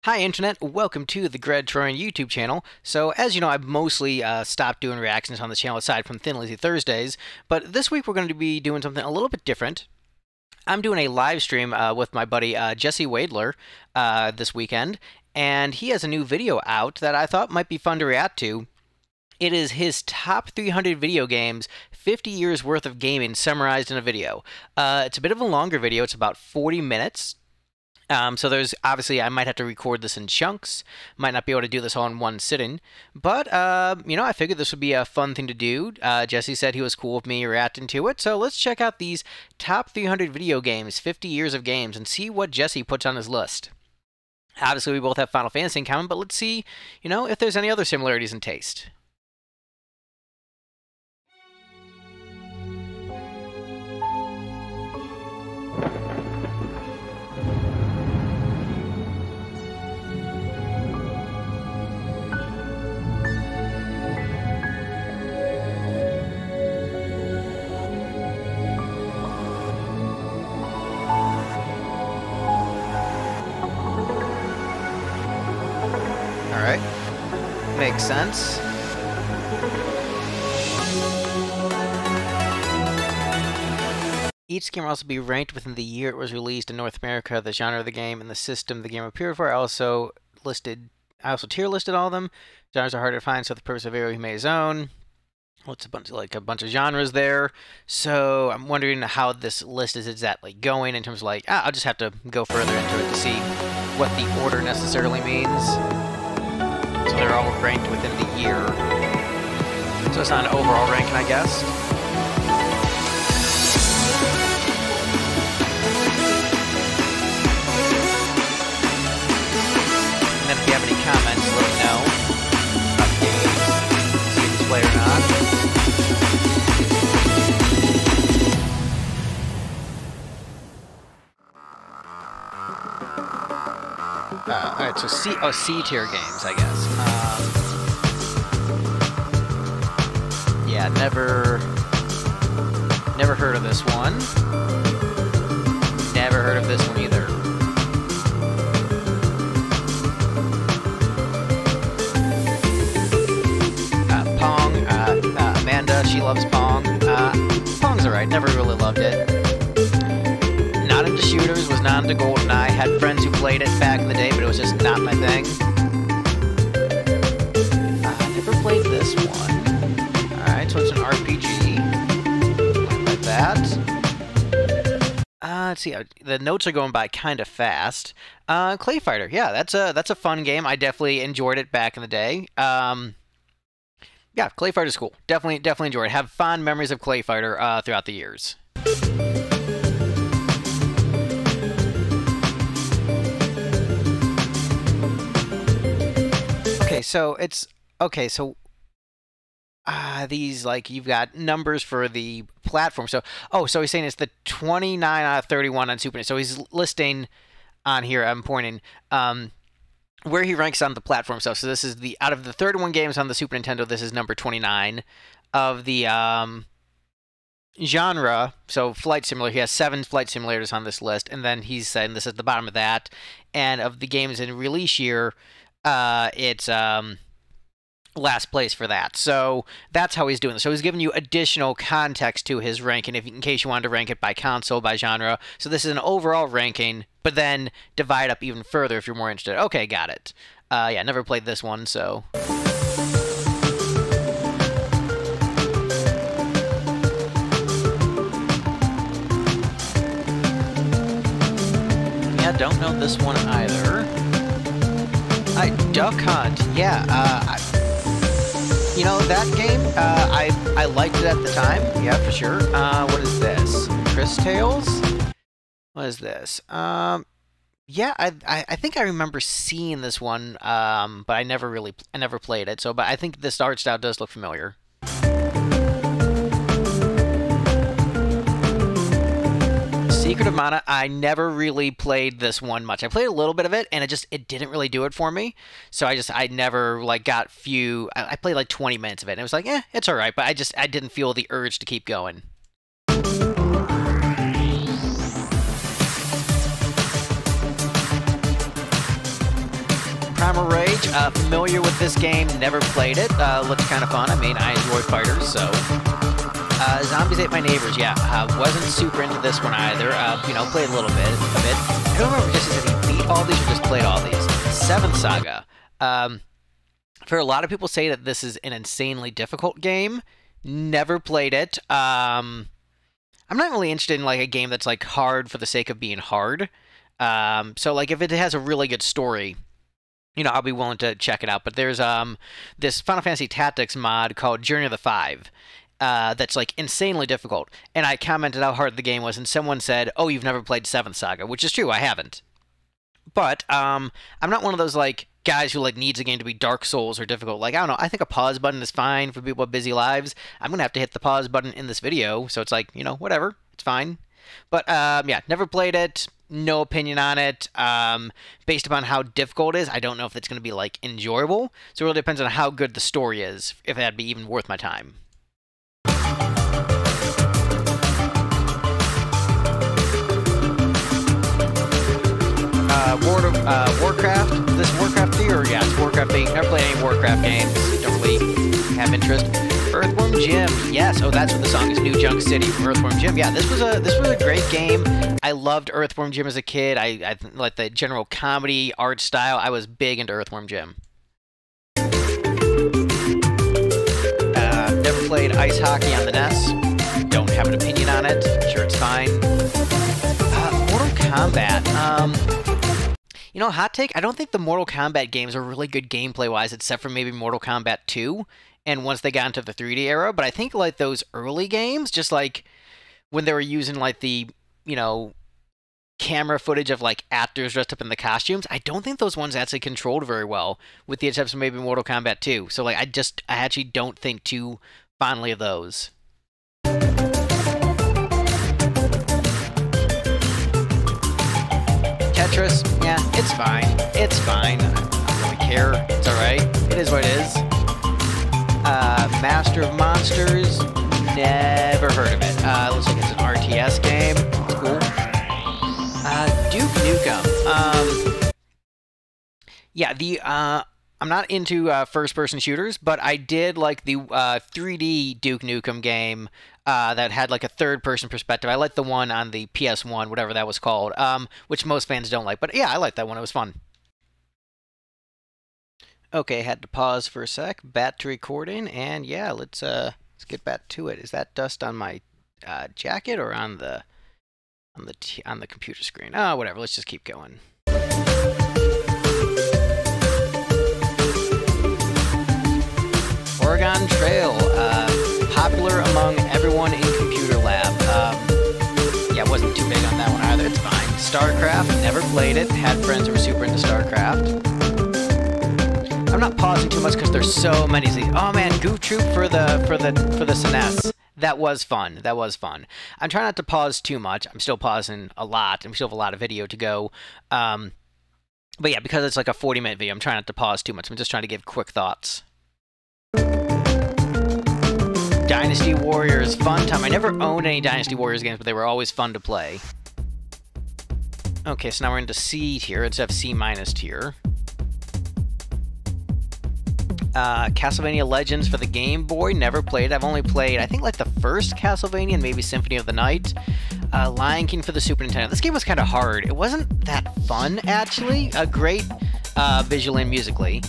Hi Internet, welcome to the Greg Troyan YouTube channel. So as you know, I've mostly stopped doing reactions on the channel aside from Thin Lazy Thursdays, but this week we're going to be doing something a little bit different. I'm doing a live stream with my buddy Jesse Waidler this weekend, and he has a new video out that I thought might be fun to react to. It is his top 300 video games, 50 years worth of gaming summarized in a video. It's a bit of a longer video, it's about 40 minutes. So there's obviously I might have to record this in chunks, might not be able to do this all in one sitting, but I figured this would be a fun thing to do. Jesse said he was cool with me reacting to it, so let's check out these top 300 video games, 50 years of games, and see what Jesse puts on his list. Obviously, we both have Final Fantasy in common, but let's see, if there's any other similarities in taste. Alright, makes sense. Each game will also be ranked within the year it was released in North America, the genre of the game, and the system the game appeared for. I also tier listed all of them. Genres are harder to find, so the purpose of video he made his own. Well, it's a bunch of genres there. So I'm wondering how this list is exactly going in terms of I'll just have to go further into it to see what the order necessarily means. So they're all ranked within the year. So it's not an overall ranking, I guess. And then if you have any comments, let me know about the games. See if it's played or not. Alright, so C tier games, I guess. Yeah, never heard of this one. Never heard of this one either. Pong, Amanda, she loves Pong. Pong's alright, never really loved it. Not into shooters, was not into GoldenEye. Had friends who played it back in the day, but it was just not my thing. Never played this one. Alright, so it's an RPG. Like that. Let's see. The notes are going by kind of fast. Clay Fighter. Yeah, that's a fun game. I definitely enjoyed it back in the day. Yeah, Clay Fighter's cool. Definitely enjoyed it. Have fond memories of Clay Fighter throughout the years. So these you've got numbers for the platform. So he's saying it's the 29 out of 31 on Super Nintendo. So he's listing on here. I'm pointing where he ranks on the platform stuff. So this is out of the 31 games on the Super Nintendo. This is number 29 of the genre. So flight simulator. He has 7 flight simulators on this list, and then he's saying this is the bottom of that. And of the games in release year, it's last place for that. So that's how he's doing this. So he's giving you additional context to his ranking in case you wanted to rank it by console, by genre. So this is an overall ranking, but then divide up even further if you're more interested. Okay, got it. Yeah, never played this one, so... Yeah, don't know this one either. Duck Hunt. Yeah, that game, I liked it at the time. Yeah, for sure. What is this? Chris Tales? What is this? Yeah, I think I remember seeing this one, but I never played it. But I think this art style does look familiar. Secret of Mana, I never really played this one much. I played a little bit of it, and it didn't really do it for me. So I never got I played 20 minutes of it, and it was it's alright, but I didn't feel the urge to keep going. Primal Rage. Familiar with this game, never played it. Looked kind of fun. I mean, I enjoy fighters, so. Zombies Ate My Neighbors, yeah. Wasn't super into this one either. You know, played a little bit. I don't remember if Jesse said he beat all these or just played all these. Seventh Saga. For a lot of people say that this is an insanely difficult game. Never played it. I'm not really interested in like a game that's like hard for the sake of being hard. So like if it has a really good story, you know, I'll be willing to check it out. But there's this Final Fantasy Tactics mod called Journey of the Five. That's like insanely difficult. And I commented how hard the game was, and someone said, "Oh, you've never played Seventh Saga," which is true. I haven't. But I'm not one of those like guys who like needs a game to be Dark Souls or difficult. Like I don't know. I think a pause button is fine for people with busy lives. I'm gonna have to hit the pause button in this video, so it's like, you know, whatever. It's fine. But yeah, never played it. No opinion on it. Based upon how difficult it is, I don't know if it's gonna be like enjoyable. So it really depends on how good the story is, if that'd be even worth my time. Warcraft. This Warcraft 3, or yeah, it's Warcraft 8. Never played any Warcraft games. Don't really have interest. Earthworm Jim. Yes. Oh, that's what the song is. New Junk City from Earthworm Jim. Yeah, this was a great game. I loved Earthworm Jim as a kid. I like the general comedy art style. I was big into Earthworm Jim. Never played ice hockey on the NES. Don't have an opinion on it. Sure, it's fine. Mortal Kombat. You know, hot take, I don't think the Mortal Kombat games are really good gameplay-wise, except for maybe Mortal Kombat 2, and once they got into the 3D era, but I think, like, those early games, just, like, when they were using, like, the, you know, camera footage of, like, actors dressed up in the costumes, I don't think those ones actually controlled very well, with the exception of maybe Mortal Kombat 2, so, like, I actually don't think too fondly of those. Tetris, yeah, it's fine. It's fine. I don't really care. It's alright. It is what it is. Master of Monsters, never heard of it. Looks like it's an RTS game. It's cool. Duke Nukem. Yeah, I'm not into first-person shooters, but I did like the 3D Duke Nukem game that had like a third-person perspective. I liked the one on the PS1, whatever that was called, which most fans don't like. But yeah, I liked that one. It was fun. Okay, had to pause for a sec. Back to recording, and yeah, let's get back to it. Is that dust on my jacket or on the computer screen? Oh, whatever. Let's just keep going. Oregon Trail, popular among everyone in computer lab. Yeah, wasn't too big on that one either. It's fine. StarCraft, never played it. Had friends who were super into StarCraft. I'm not pausing too much because there's so many. Oh man, Goof Troop for the SNES. That was fun. That was fun. I'm trying not to pause too much. I'm still pausing a lot, and we still have a lot of video to go. But yeah, because it's like a 40-minute video, I'm trying not to pause too much. I'm just trying to give quick thoughts. Dynasty Warriors, fun time. I never owned any Dynasty Warriors games, but they were always fun to play. Okay, so now we're into C tier instead of C- tier. Castlevania Legends for the Game Boy, never played. I've only played, I think, like the first Castlevania and maybe Symphony of the Night. Lion King for the Super Nintendo. This game was kind of hard. It wasn't that fun, actually. Great visually and musically.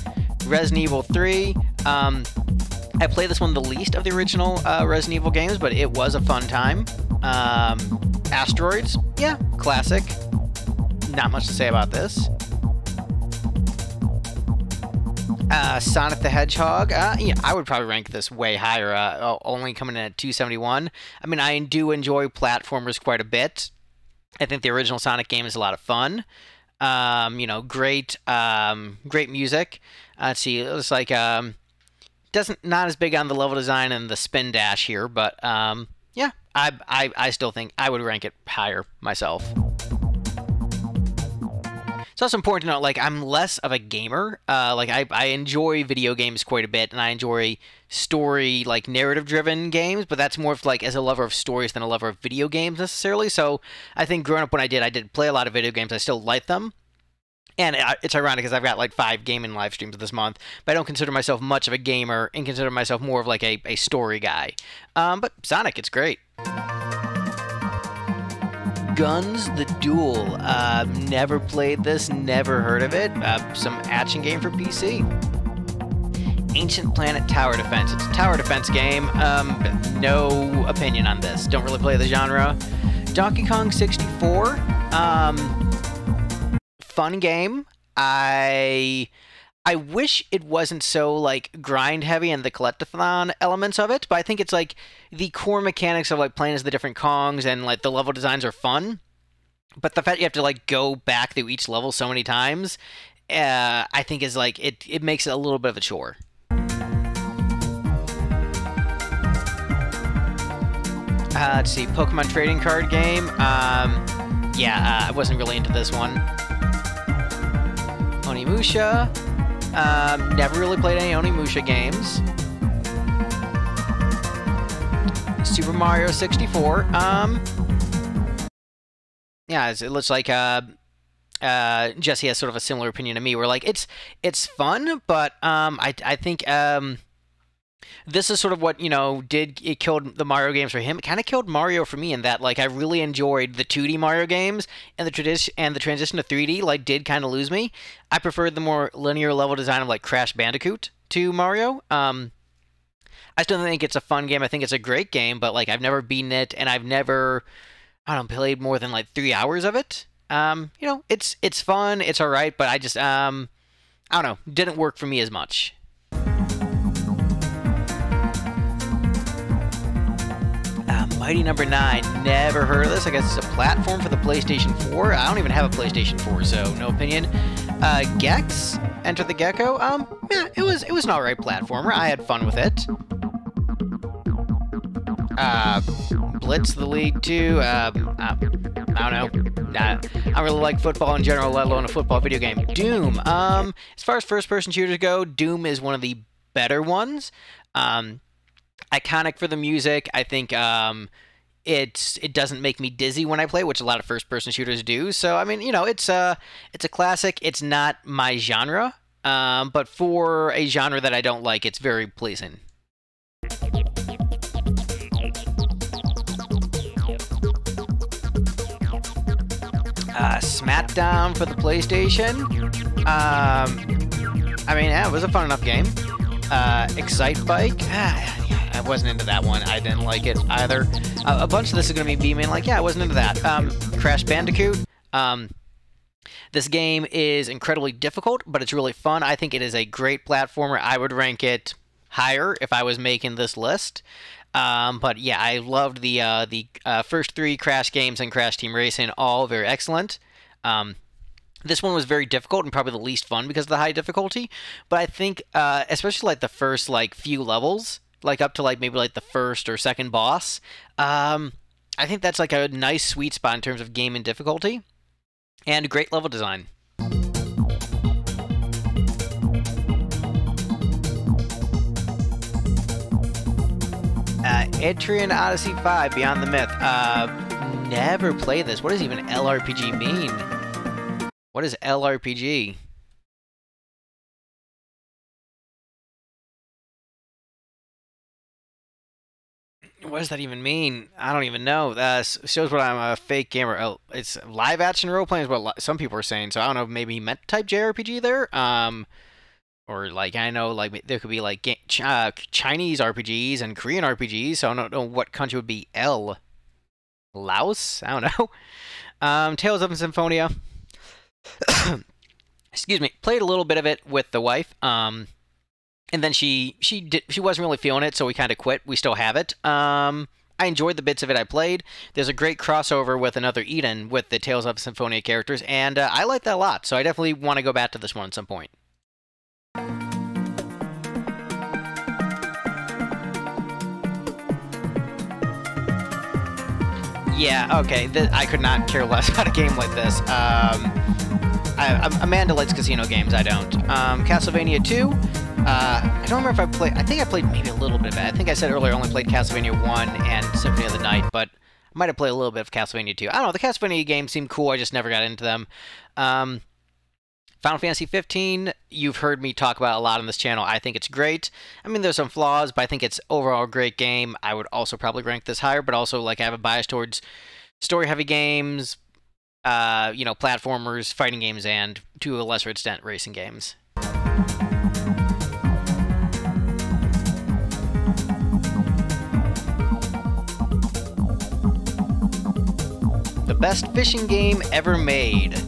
Resident Evil 3. I played this one the least of the original Resident Evil games, but it was a fun time. Asteroids. Yeah, classic. Not much to say about this. Sonic the Hedgehog, yeah, I would probably rank this way higher, only coming in at 271. I mean, I do enjoy platformers quite a bit. I think the original Sonic game is a lot of fun. You know, great music. Let's see, it looks like, not as big on the level design and the spin dash here, but, yeah, I still think I would rank it higher myself. It's also important to note, like, I'm less of a gamer. Like, I enjoy video games quite a bit, and I enjoy story, like, narrative-driven games, but that's more of, like, as a lover of stories than a lover of video games, necessarily. So I think growing up when I did play a lot of video games. I still like them. And it's ironic because I've got like 5 gaming live streams this month, but I don't consider myself much of a gamer and consider myself more of like a story guy. But Sonic, it's great. Guns the Duel. Never played this, never heard of it. Some action game for PC. Ancient Planet Tower Defense. It's a tower defense game. No opinion on this. Don't really play the genre. Donkey Kong 64. Fun game. I wish it wasn't so like grind heavy and the collectathon elements of it, but I think it's like the core mechanics of like playing as the different Kongs and like the level designs are fun. But the fact you have to like go back through each level so many times, I think is like it makes it a little bit of a chore. Let's see, Pokemon trading card game. Yeah, I wasn't really into this one. Onimusha. Never really played any Onimusha games. Super Mario 64. Yeah, it looks like Jesse has sort of a similar opinion to me. Where like it's fun, but I think this is sort of what it killed the Mario games for him. It kind of killed Mario for me in that like I really enjoyed the 2D Mario games, and the transition to 3D like did kind of lose me. I preferred the more linear level design of like Crash Bandicoot to Mario. I still think it's a fun game. I think it's a great game, but like I've never beaten it, and I've never played more than like 3 hours of it. It's fun, it's all right, but I just I don't know, didn't work for me as much. Mighty Number 9, never heard of this. I guess it's a platform for the PlayStation 4. I don't even have a PlayStation 4, so no opinion. Gex, Enter the Gecko. Yeah, it was an alright platformer. I had fun with it. Blitz the League 2. I don't know. I don't really like football in general, let alone a football video game. Doom. As far as first-person shooters go, Doom is one of the better ones. Iconic for the music. I think it doesn't make me dizzy when I play, which a lot of first-person shooters do. So I mean, it's a classic. It's not my genre, but for a genre that I don't like, it's very pleasing. Smackdown for the PlayStation. I mean, yeah, it was a fun enough game. Excite Bike. I wasn't into that one. I didn't like it either. A bunch of this is going to be beaming like, yeah, I wasn't into that. Crash Bandicoot. This game is incredibly difficult, but it's really fun. I think it is a great platformer. I would rank it higher if I was making this list. But yeah, I loved the first 3 Crash games and Crash Team Racing, all very excellent. This one was very difficult and probably the least fun because of the high difficulty. But I think, especially like the first like few levels, like up to like maybe like the first or second boss, I think that's like a nice sweet spot in terms of game and difficulty, and great level design. Etrian Odyssey 5, Beyond the Myth. Never played this. What does even LRPG mean? What is LRPG? What does that even mean? I don't even know. Shows what I'm a fake gamer. Oh, it's live action role playing is what some people are saying. So I don't know. Maybe he meant type JRPG there. Or like I know like there could be like Chinese RPGs and Korean RPGs. So I don't know what country would be L. Laos? I don't know. Tales of Symphonia. Excuse me. Played a little bit of it with the wife. And then she wasn't really feeling it, so we kind of quit. We still have it. I enjoyed the bits of it I played. There's a great crossover with another Eden with the Tales of Symphonia characters, and I like that a lot. So I definitely want to go back to this one at some point. Yeah, okay. I could not care less about a game like this. Amanda likes casino games. I don't. Castlevania 2. I don't remember if I played. I think I played maybe a little bit of it. I think I said earlier I only played Castlevania 1 and Symphony of the Night, but I might have played a little bit of Castlevania 2. I don't know. The Castlevania games seemed cool. I just never got into them. Final Fantasy 15, you've heard me talk about a lot on this channel. I think it's great. I mean, there's some flaws, but I think it's overall a great game. I would also probably rank this higher, but also, like, I have a bias towards story-heavy games, you know, platformers, fighting games, and, to a lesser extent, racing games. The best fishing game ever made.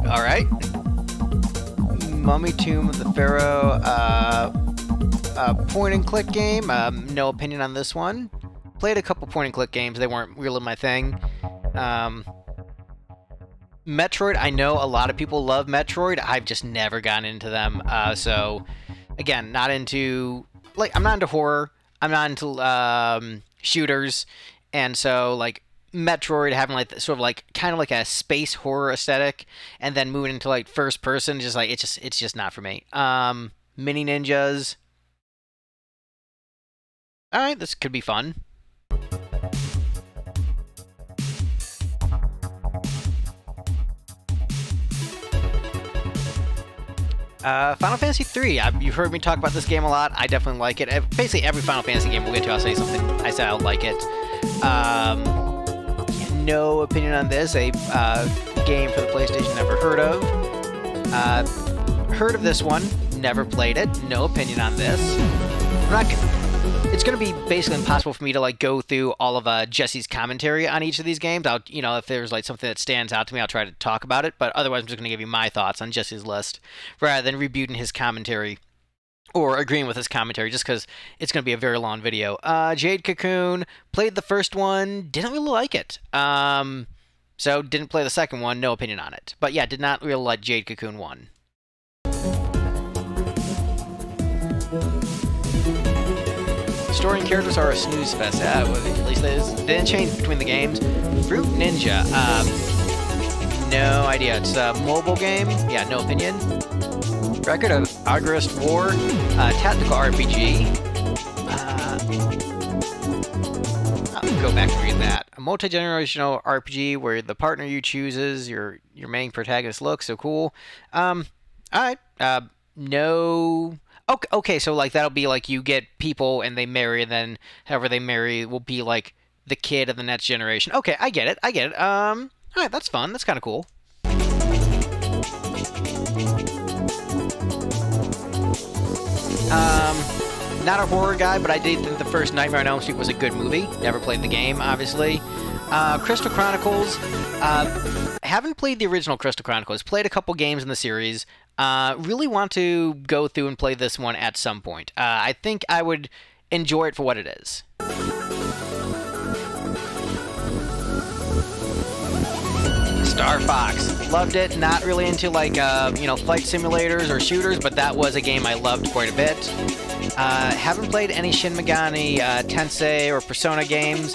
All right. Mummy Tomb of the Pharaoh. Point-and-click game. No opinion on this one. Played a couple point-and-click games. They weren't really my thing. Metroid. I know a lot of people love Metroid. I've just never gotten into them. So, again, not into... Like, I'm not into horror. I'm not into shooters. And so, like... Metroid having like sort of like kind of like a space horror aesthetic, and then moving into like first person, just like it's just not for me. Mini Ninjas. All right, this could be fun. Final Fantasy 3. You've heard me talk about this game a lot. I definitely like it. Basically, every Final Fantasy game we'll get to, I'll say something. I say I'll like it. No opinion on this. A game for the PlayStation never heard of. Heard of this one. Never played it. No opinion on this. It's going to be basically impossible for me to like go through all of Jesse's commentary on each of these games. You know, if there's like something that stands out to me, I'll try to talk about it. But otherwise, I'm just going to give you my thoughts on Jesse's list rather than rebuting his commentary or agreeing with his commentary, just because it's going to be a very long video. Jade Cocoon, played the first one, didn't really like it. So didn't play the second one, no opinion on it. But yeah, did not really like Jade Cocoon 1. Story and characters are a snooze fest. At least it is. Didn't change between the games. Fruit Ninja, no idea. It's a mobile game. Yeah, no opinion. Record of Agrest War, tactical RPG. I'll go back and read that. A multi-generational RPG where the partner you choose is your main protagonist looks so cool. All right. No. Okay, so like that'll be like you get people and they marry, and then however they marry will be like the kid of the next generation. Okay, I get it. All right, that's fun. That's kind of cool. Not a horror guy, but I did think the first Nightmare on Elm Street was a good movie. Never played the game, obviously. Crystal Chronicles. Haven't played the original Crystal Chronicles. Played a couple games in the series. Really want to go through and play this one at some point. I think I would enjoy it for what it is. Star Fox. Loved it. Not really into like, you know, flight simulators or shooters, but that was a game I loved quite a bit. Haven't played any Shin Megami Tensei or Persona games.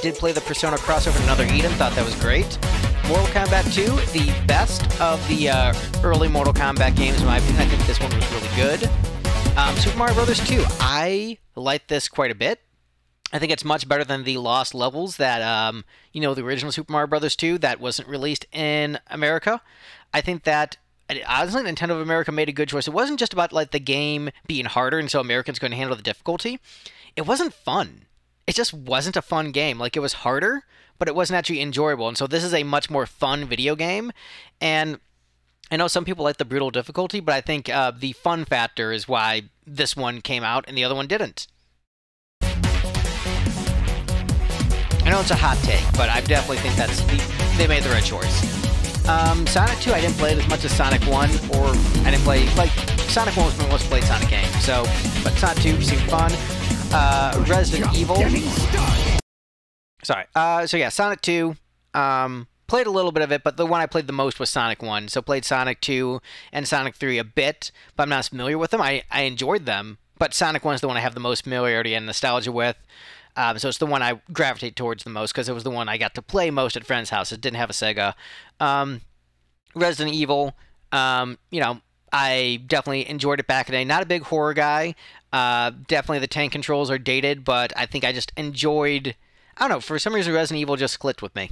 Did play the Persona crossover in Another Eden. Thought that was great. Mortal Kombat 2, the best of the early Mortal Kombat games in my opinion. I think this one was really good. Super Mario Bros. 2. I like this quite a bit. I think it's much better than the Lost Levels that, you know, the original Super Mario Bros. 2 that wasn't released in America. I think that, honestly, Nintendo of America made a good choice. It wasn't just about, like, the game being harder and so Americans couldn't handle the difficulty. It wasn't fun. It just wasn't a fun game. Like, it was harder, but it wasn't actually enjoyable. And so this is a much more fun video game. And I know some people like the brutal difficulty, but I think the fun factor is why this one came out and the other one didn't. I know it's a hot take, but I definitely think they made the right choice. Sonic 2, I didn't play it as much as Sonic 1, or I didn't play, like, Sonic 1 was my most played Sonic game, so, but Sonic 2 seemed fun. Resident Evil. Sorry, so yeah, Sonic 2, played a little bit of it, but the one I played the most was Sonic 1, so played Sonic 2 and Sonic 3 a bit, but I'm not familiar with them. I enjoyed them, but Sonic 1 is the one I have the most familiarity and nostalgia with. So it's the one I gravitate towards the most because it was the one I got to play most at friends' houses. Didn't have a Sega. Resident Evil, you know, I definitely enjoyed it back in the day. Not a big horror guy. Definitely the tank controls are dated, but I think I just enjoyed... I don't know, for some reason Resident Evil just clicked with me.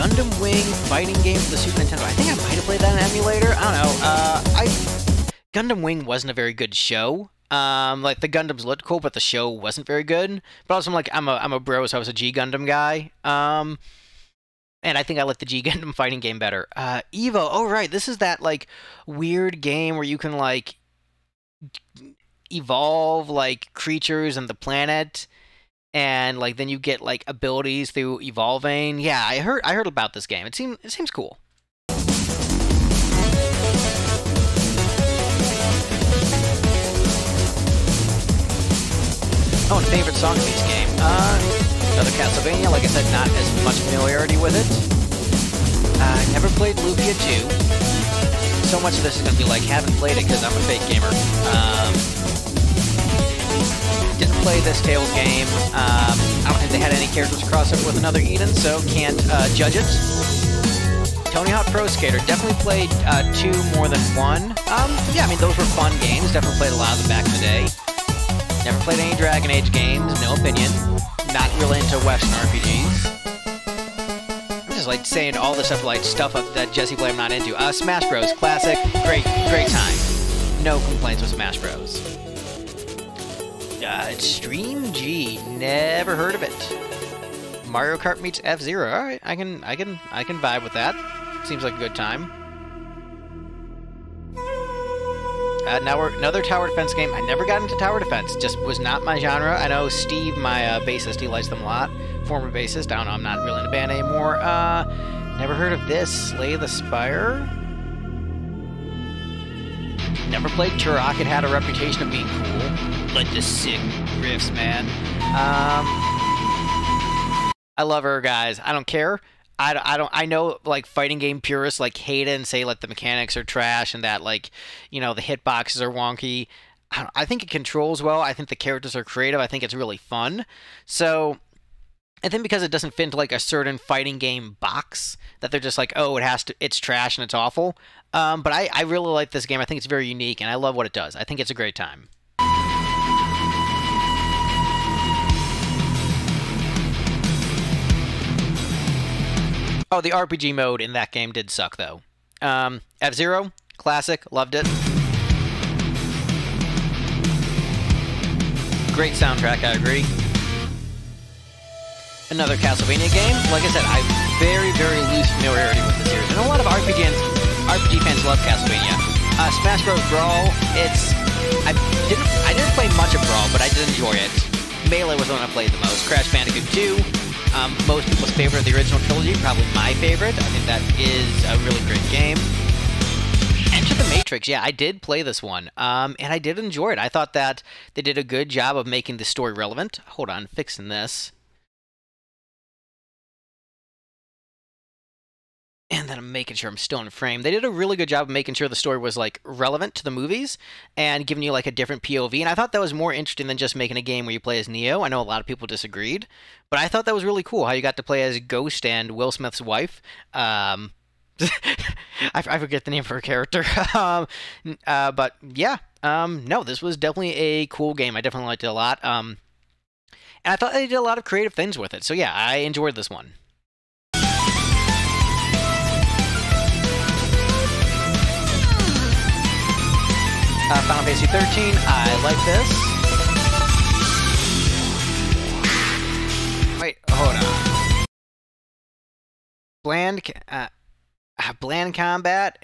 Gundam Wing fighting game for the Super Nintendo. I think I might have played that in an emulator. I don't know. Gundam Wing wasn't a very good show. Like, the Gundams looked cool, but the show wasn't very good. But also, I'm a bro, so I was a G Gundam guy. And I think I like the G Gundam fighting game better. Evo, oh right, this is that, like, weird game where you can, like, evolve, like, creatures and the planet, and, like, then you get, like, abilities through evolving. Yeah, I heard about this game. It seems cool. Oh, and favorite song in this game. Another Castlevania. Like I said, not as much familiarity with it. Never played Lufia 2. So much of this is going to be like, haven't played it because I'm a fake gamer. Didn't play this Tales game. I don't think they had any characters crossover with another Eden, so can't judge it. Tony Hawk Pro Skater. Definitely played 2 more than 1. Yeah, I mean, those were fun games. Definitely played a lot of them back in the day. Never played any Dragon Age games, no opinion. Not really into Western RPGs. I'm just like saying all this stuff, like stuff that Jesse Waidler I'm not into. Smash Bros. Classic, great time. No complaints with Smash Bros. Extreme G, never heard of it. Mario Kart meets F-Zero. All right, I can vibe with that. Seems like a good time. Now we're another tower defense game. I never got into tower defense. Just was not my genre. I know Steve, my bassist, he likes them a lot. Former bassist. I don't know. I'm not really in a band anymore. Never heard of this. Slay the Spire. Never played Turok. It had a reputation of being cool. Like the sick riffs, man. I love her, guys. I don't care. I know, like, fighting game purists, like, hate it and say, like, the mechanics are trash and that, like, you know, the hitboxes are wonky. I think it controls well. I think the characters are creative. I think it's really fun. So, I think because it doesn't fit into, like, a certain fighting game box, that they're just like, oh, it's trash and it's awful. But I really like this game. I think it's very unique, and I love what it does. I think it's a great time. Oh, the RPG mode in that game did suck, though. F-Zero, classic, loved it. Great soundtrack, I agree. Another Castlevania game. Like I said, I have very, very loose familiarity with the series. And a lot of RPG fans love Castlevania. Smash Bros. Brawl, I didn't play much of Brawl, but I did enjoy it. Melee was the one I played the most. Crash Bandicoot 2. Most people's favorite of the original trilogy, probably my favorite. I think that is a really great game. Enter the Matrix, yeah, I did play this one, and I did enjoy it. I thought that they did a good job of making the story relevant. Hold on, fixing this. And then I'm making sure I'm still in frame. They did a really good job of making sure the story was, like, relevant to the movies and giving you, like, a different POV. And I thought that was more interesting than just making a game where you play as Neo. I know a lot of people disagreed, but I thought that was really cool how you got to play as Ghost and Will Smith's wife. I forget the name of her character. But yeah, no, this was definitely a cool game. I definitely liked it a lot. And I thought they did a lot of creative things with it. So yeah, I enjoyed this one. Final Fantasy 13, I like this. Wait, hold on. Bland combat.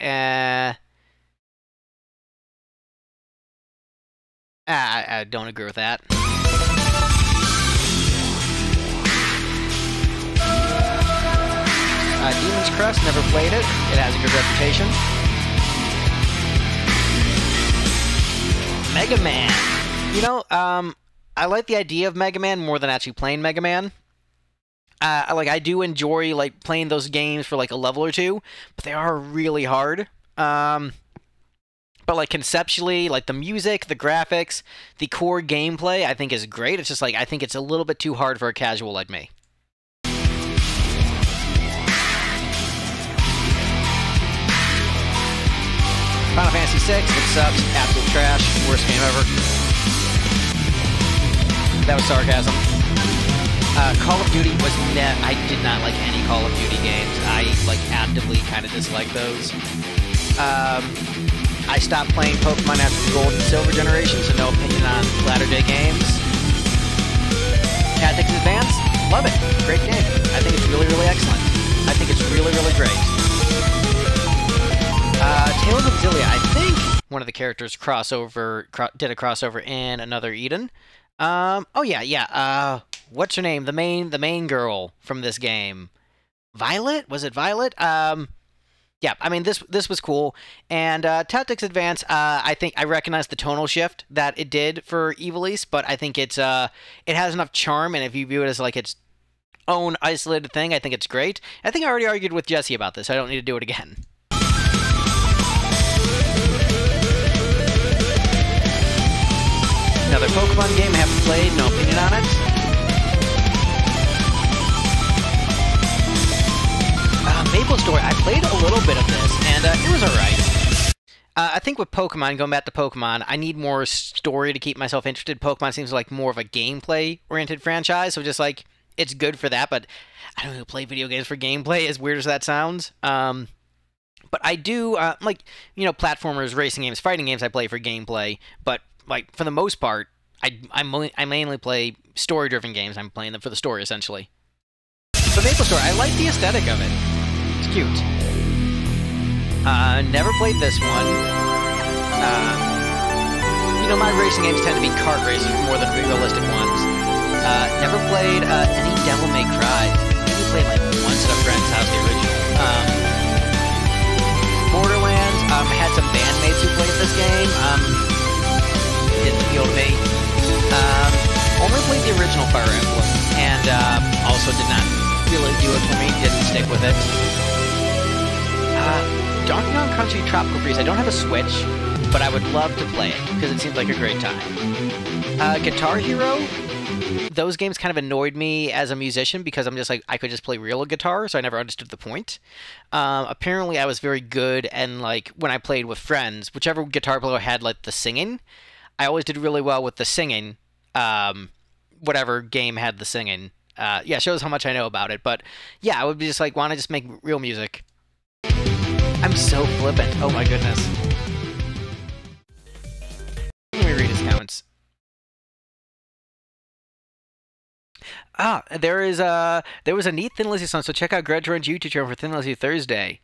I don't agree with that. Demon's Crest, never played it. It has a good reputation. Mega Man. You know, I like the idea of Mega Man more than actually playing Mega Man. I do enjoy, like, playing those games for, like, a level or two, but they are really hard. But, like, conceptually, like, the music, the graphics, the core gameplay, I think is great. It's just, like, I think it's a little bit too hard for a casual like me. Final Fantasy VI, it sucks, absolute trash, worst game ever. That was sarcasm. Call of Duty was I did not like any Call of Duty games. I like actively kind of dislike those. I stopped playing Pokemon after the Gold and Silver generation, so no opinion on latter-day games. Tactics Advance, love it. Great game. I think it's really, really excellent. I think it's really, really great. Tales of Xillia, I think one of the characters did a crossover in Another Eden. Oh yeah. What's her name? The main girl from this game. Violet? Was it Violet? Yeah, I mean, this was cool. And Tactics Advance, I think I recognize the tonal shift that it did for Ivalice, but I think it has enough charm, and if you view it as like its own isolated thing, I think it's great. I think I already argued with Jesse about this. I don't need to do it again. Another Pokemon game I haven't played, no opinion on it. Maple Story, I played a little bit of this, and it was alright. I think with Pokemon, going back to Pokemon, I need more story to keep myself interested. Pokemon seems like more of a gameplay-oriented franchise, so just like, it's good for that, but I don't really play video games for gameplay, as weird as that sounds. But I do, like, you know, platformers, racing games, fighting games I play for gameplay, but, like, for the most part, I mainly play story-driven games. I'm playing them for the story, essentially. But Maple Story, I like the aesthetic of it. It's cute. Never played this one. You know, my racing games tend to be kart races more than realistic ones. Never played any Devil May Cry. Maybe played like once at a friend's house, the original. Borderlands, had some bandmates who played this game. Didn't appeal to me. Only played the original Fire Emblem, and also did not really do it for me. Didn't stick with it. Donkey Kong Country Tropical Freeze. I don't have a Switch, but I would love to play it because it seems like a great time. Guitar Hero. Those games kind of annoyed me as a musician because I'm just like, I could just play real guitar, so I never understood the point. Apparently, I was very good, and like when I played with friends, whichever guitar player had like the singing, I always did really well with the singing. Whatever game had the singing. Yeah, shows how much I know about it. But yeah, I would be just like, want to just make real music. I'm so flippant. Oh my goodness. Let me read his comments. There was a neat Thin Lizzy song, so check out Gredgeron's YouTube channel for Thin Lizzy Thursday.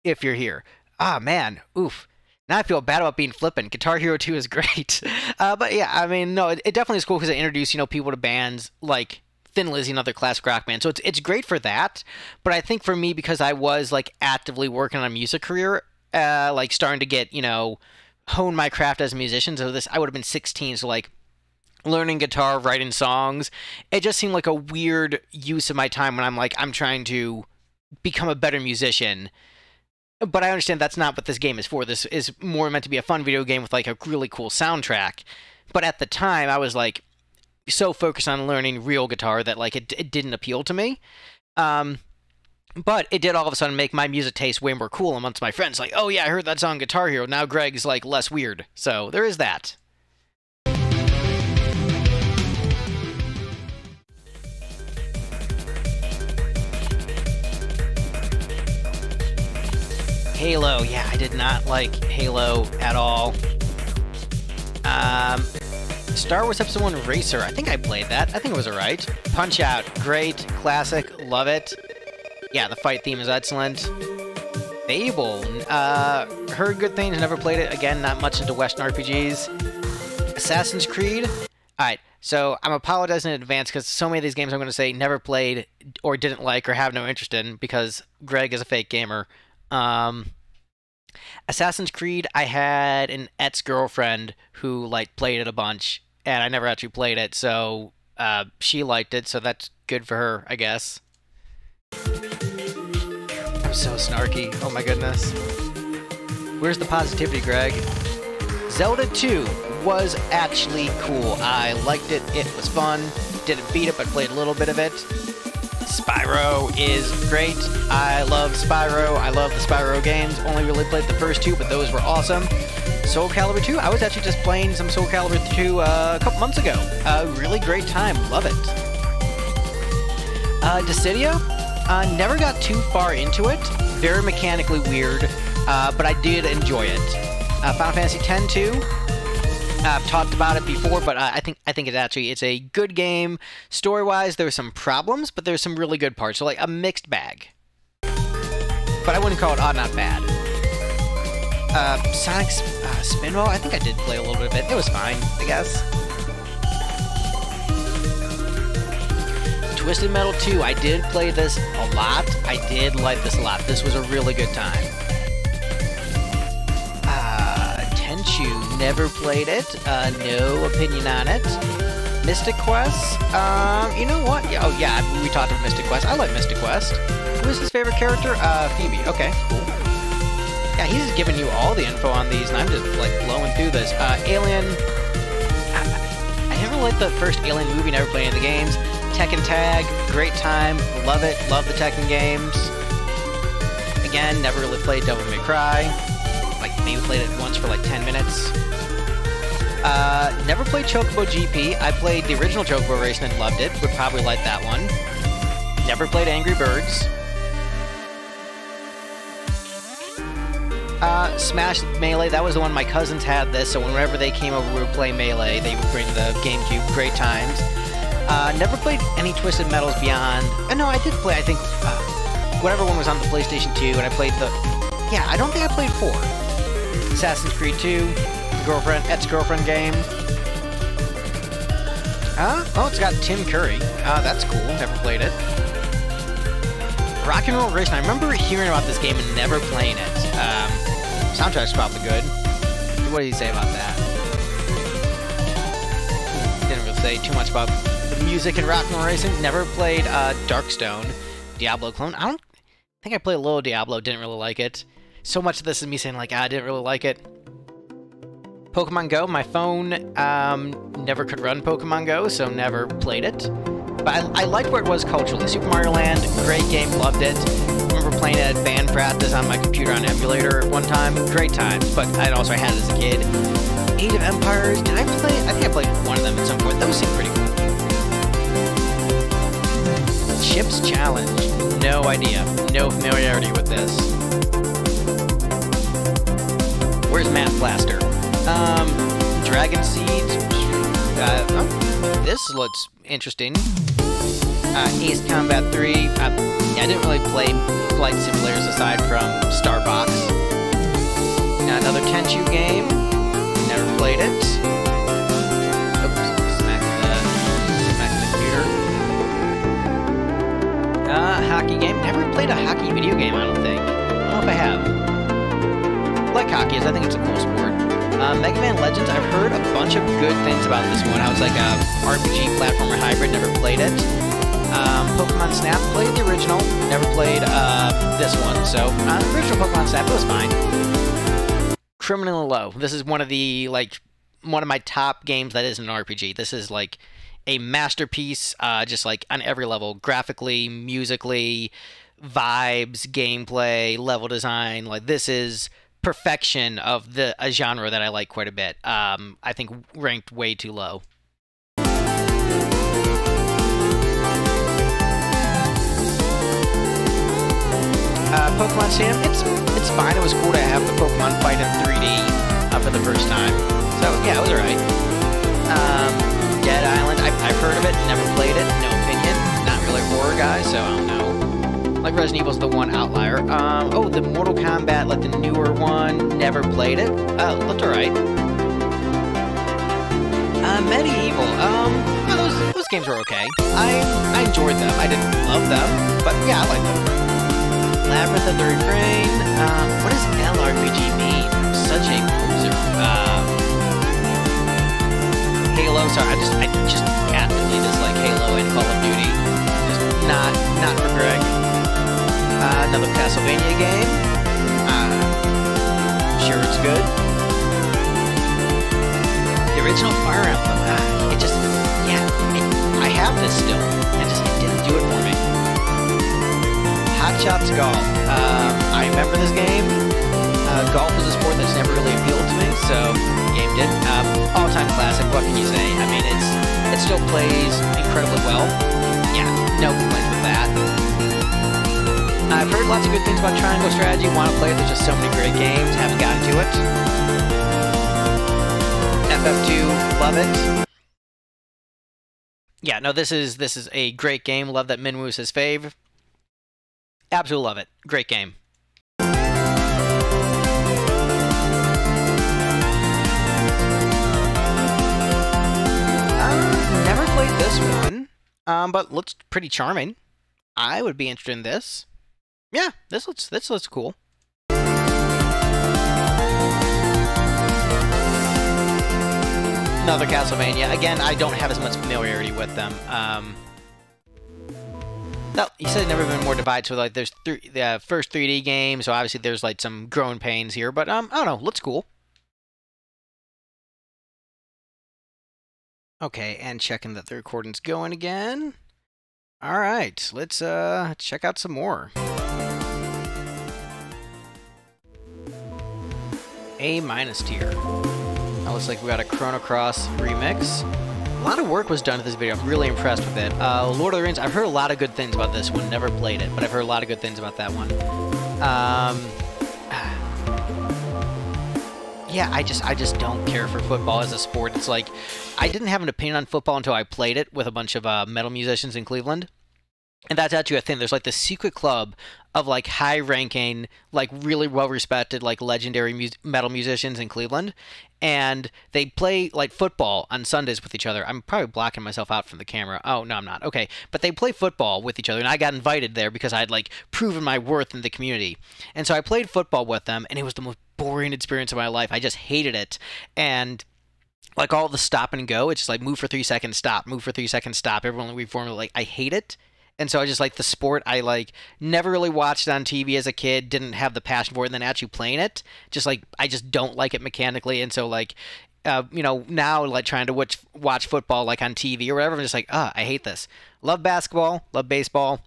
If you're here. Man. Oof. Now I feel bad about being flippant. Guitar Hero 2 is great. But yeah, I mean, no, it definitely is cool because it introduced, you know, people to bands like Thin Lizzy and other classic rock bands. So it's great for that. But I think for me, because I was like actively working on a music career, like starting to get, you know, hone my craft as a musician. So I would have been 16, so like learning guitar, writing songs. It just seemed like a weird use of my time when I'm trying to become a better musician. But I understand that's not what this game is for. This is more meant to be a fun video game with like a really cool soundtrack. But at the time, I was like so focused on learning real guitar that like it didn't appeal to me. But it did all of a sudden make my music taste way more cool amongst my friends. Like, oh yeah, I heard that song Guitar Hero. Now Greg's like less weird. So there is that. Halo, yeah, I did not like Halo at all. Star Wars Episode 1 Racer, I think I played that. I think it was alright. Punch-Out, great, classic, love it. Yeah, the fight theme is excellent. Fable, heard good things, never played it. Again, not much into Western RPGs. Assassin's Creed, alright, so I'm apologizing in advance because so many of these games I'm going to say never played or didn't like or have no interest in because Greg is a fake gamer. Assassin's Creed, I had an ex-girlfriend who like played it a bunch, and I never actually played it, so she liked it, so that's good for her, I guess. I'm so snarky. Oh my goodness. Where's the positivity, Greg? Zelda 2 was actually cool. I liked it. It was fun. Didn't beat it, but played a little bit of it. Spyro is great. I love Spyro. I love the Spyro games. Only really played the first two, but those were awesome. Soul Calibur 2. I was actually just playing some Soul Calibur 2 a couple months ago. Really great time. Love it. Dissidia. Never got too far into it. Very mechanically weird, but I did enjoy it. Final Fantasy X too. I've talked about it before, but I think it's a good game. Story-wise, there's some problems, but there's some really good parts. So like a mixed bag. But I wouldn't call it odd, not bad. Sonic's Spinball, I think I did play a little bit of it. It was fine, I guess. Twisted Metal 2, I did play this a lot. I did like this a lot. This was a really good time. Tenchu, never played it. No opinion on it. Mystic Quest, you know what? Oh yeah, we talked about Mystic Quest. I like Mystic Quest. Who is his favorite character? Phoebe. Okay, cool. Yeah, he's just giving you all the info on these, and I'm just, like, blowing through this. Alien... I never liked the first Alien movie, never played any of the games. Tekken Tag, great time, love it, love the Tekken games. Again, never really played Devil May Cry. Like, maybe played it once for, like, 10 minutes. Never played Chocobo GP. I played the original Chocobo Racing and loved it. Would probably like that one. Never played Angry Birds. Smash Melee, that was the one my cousins had this, so whenever they came over we would play Melee, they would bring the GameCube, great times. Never played any Twisted Metals beyond... no, I did play, I think, whatever one was on the PlayStation 2, and I played the... Yeah, I don't think I played 4. Assassin's Creed 2, ex-girlfriend game. Oh, it's got Tim Curry. That's cool, never played it. Rock and Roll Racing, I remember hearing about this game and never playing it. Soundtrack's probably good. What did he say about that? Didn't really say too much about the music in Rock and Roll Racing. Never played Darkstone, Diablo clone. I don't think I played a little Diablo, didn't really like it. So much of this is me saying, like, I didn't really like it. Pokemon Go, my phone never could run Pokemon Go, so never played it. But I liked where it was culturally. Super Mario Land, great game, loved it. I remember playing it at band practice on my computer on emulator at one time. Great time, but I also had it as a kid. Age of Empires, did I play? I think I played one of them at some point. Those seemed pretty cool. Chips Challenge, no idea. No familiarity with this. Where's Matt Blaster? Dragon Seeds. This looks interesting. Ace Combat 3. Yeah, I didn't really play flight simulators aside from Starbox. Another Tenchu game. Never played it. Oops, smack the computer. Hockey game. Never played a hockey video game, I don't think. I don't know if I have. Like hockey is, I think it's a cool sport. Mega Man Legends, I've heard a bunch of good things about this one. I was like a RPG platformer hybrid, never played it. Pokemon Snap, played the original, never played this one, so the original Pokemon Snap, it was fine. Criminally Low, this is one of my top games that isn't an RPG. This is like a masterpiece, just like on every level, graphically, musically, vibes, gameplay, level design. Like this is perfection of a genre that I like quite a bit. I think ranked way too low. Pokemon Stadium, it's fine. It was cool to have the Pokemon fight in 3D for the first time. So yeah, it was alright. Dead Island, I've heard of it, never played it, no opinion. Not really a horror guy, so I don't know. Like Resident Evil's the one outlier. Oh, the Mortal Kombat, like the newer one, never played it. Looked alright. Medieval, those games were okay. I enjoyed them. I didn't love them, but yeah, I liked them. Labyrinth of the Refrain. What does LRPG mean? I'm such a poser. Halo. Sorry, I just absolutely dislike Halo and Call of Duty. Just not for Greg. Another Castlevania game. I'm sure it's good. The original Fire Emblem. It just, yeah. I have this still. It didn't do it for me. Hot Shots Golf. I remember this game. Golf is a sport that's never really appealed to me. so gamed it. All-time classic, what can you say? I mean, it still plays incredibly well. Yeah, no complaints with that. I've heard lots of good things about Triangle Strategy, want to play it, there's just so many great games, haven't gotten to it. FF2, love it. Yeah, no, this is a great game, love that Minwoo's his fave. Absolutely love it, great game. Never played this one, but looks pretty charming. I would be interested in this. Yeah, this looks cool. Another Castlevania. Again, I don't have as much familiarity with them. No, you said never been more divided. So like, there's the first 3D game, so obviously there's like some growing pains here. But I don't know, looks cool. Okay, and checking that the recording's going again. All right, let's check out some more. A- tier. That looks like we got a Chrono Cross remix. A lot of work was done to this video. I'm really impressed with it. Lord of the Rings, I've heard a lot of good things about this one. Never played it, but I've heard a lot of good things about that one. Yeah, I just don't care for football as a sport. It's like, I didn't have an opinion on football until I played it with a bunch of metal musicians in Cleveland. And that's actually a thing. There's like this secret club of like high-ranking, like really well-respected, like legendary metal musicians in Cleveland, and they play like football on Sundays with each other. I'm probably blocking myself out from the camera. Oh no, I'm not. Okay, but they play football with each other, and I got invited there because I'd like proven my worth in the community, and so I played football with them, and it was the most boring experience of my life. I just hated it, and like all the stop and go, it's just like move for 3 seconds, stop, move for 3 seconds, stop. Everyone reformed. Like I hate it. And so I just like the sport. I like never really watched it on TV as a kid, didn't have the passion for it, and then actually playing it, just like I just don't like it mechanically. And so like, you know, now like trying to watch football like on TV or whatever, I'm just like, I hate this. Love basketball, love baseball,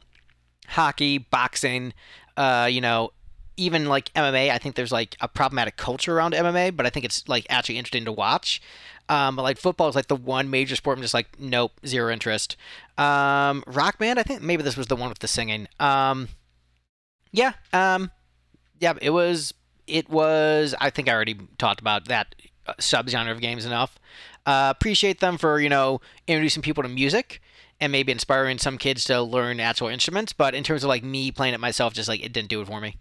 hockey, boxing, you know, even like MMA. I think there's like a problematic culture around MMA, but I think it's like actually interesting to watch. But like football is like the one major sport I'm just like, nope, zero interest. Rock Band, I think maybe this was the one with the singing. Yeah, it was, I think I already talked about that subgenre of games enough. Appreciate them for, you know, introducing people to music and maybe inspiring some kids to learn actual instruments, but in terms of like me playing it myself, just like it didn't do it for me.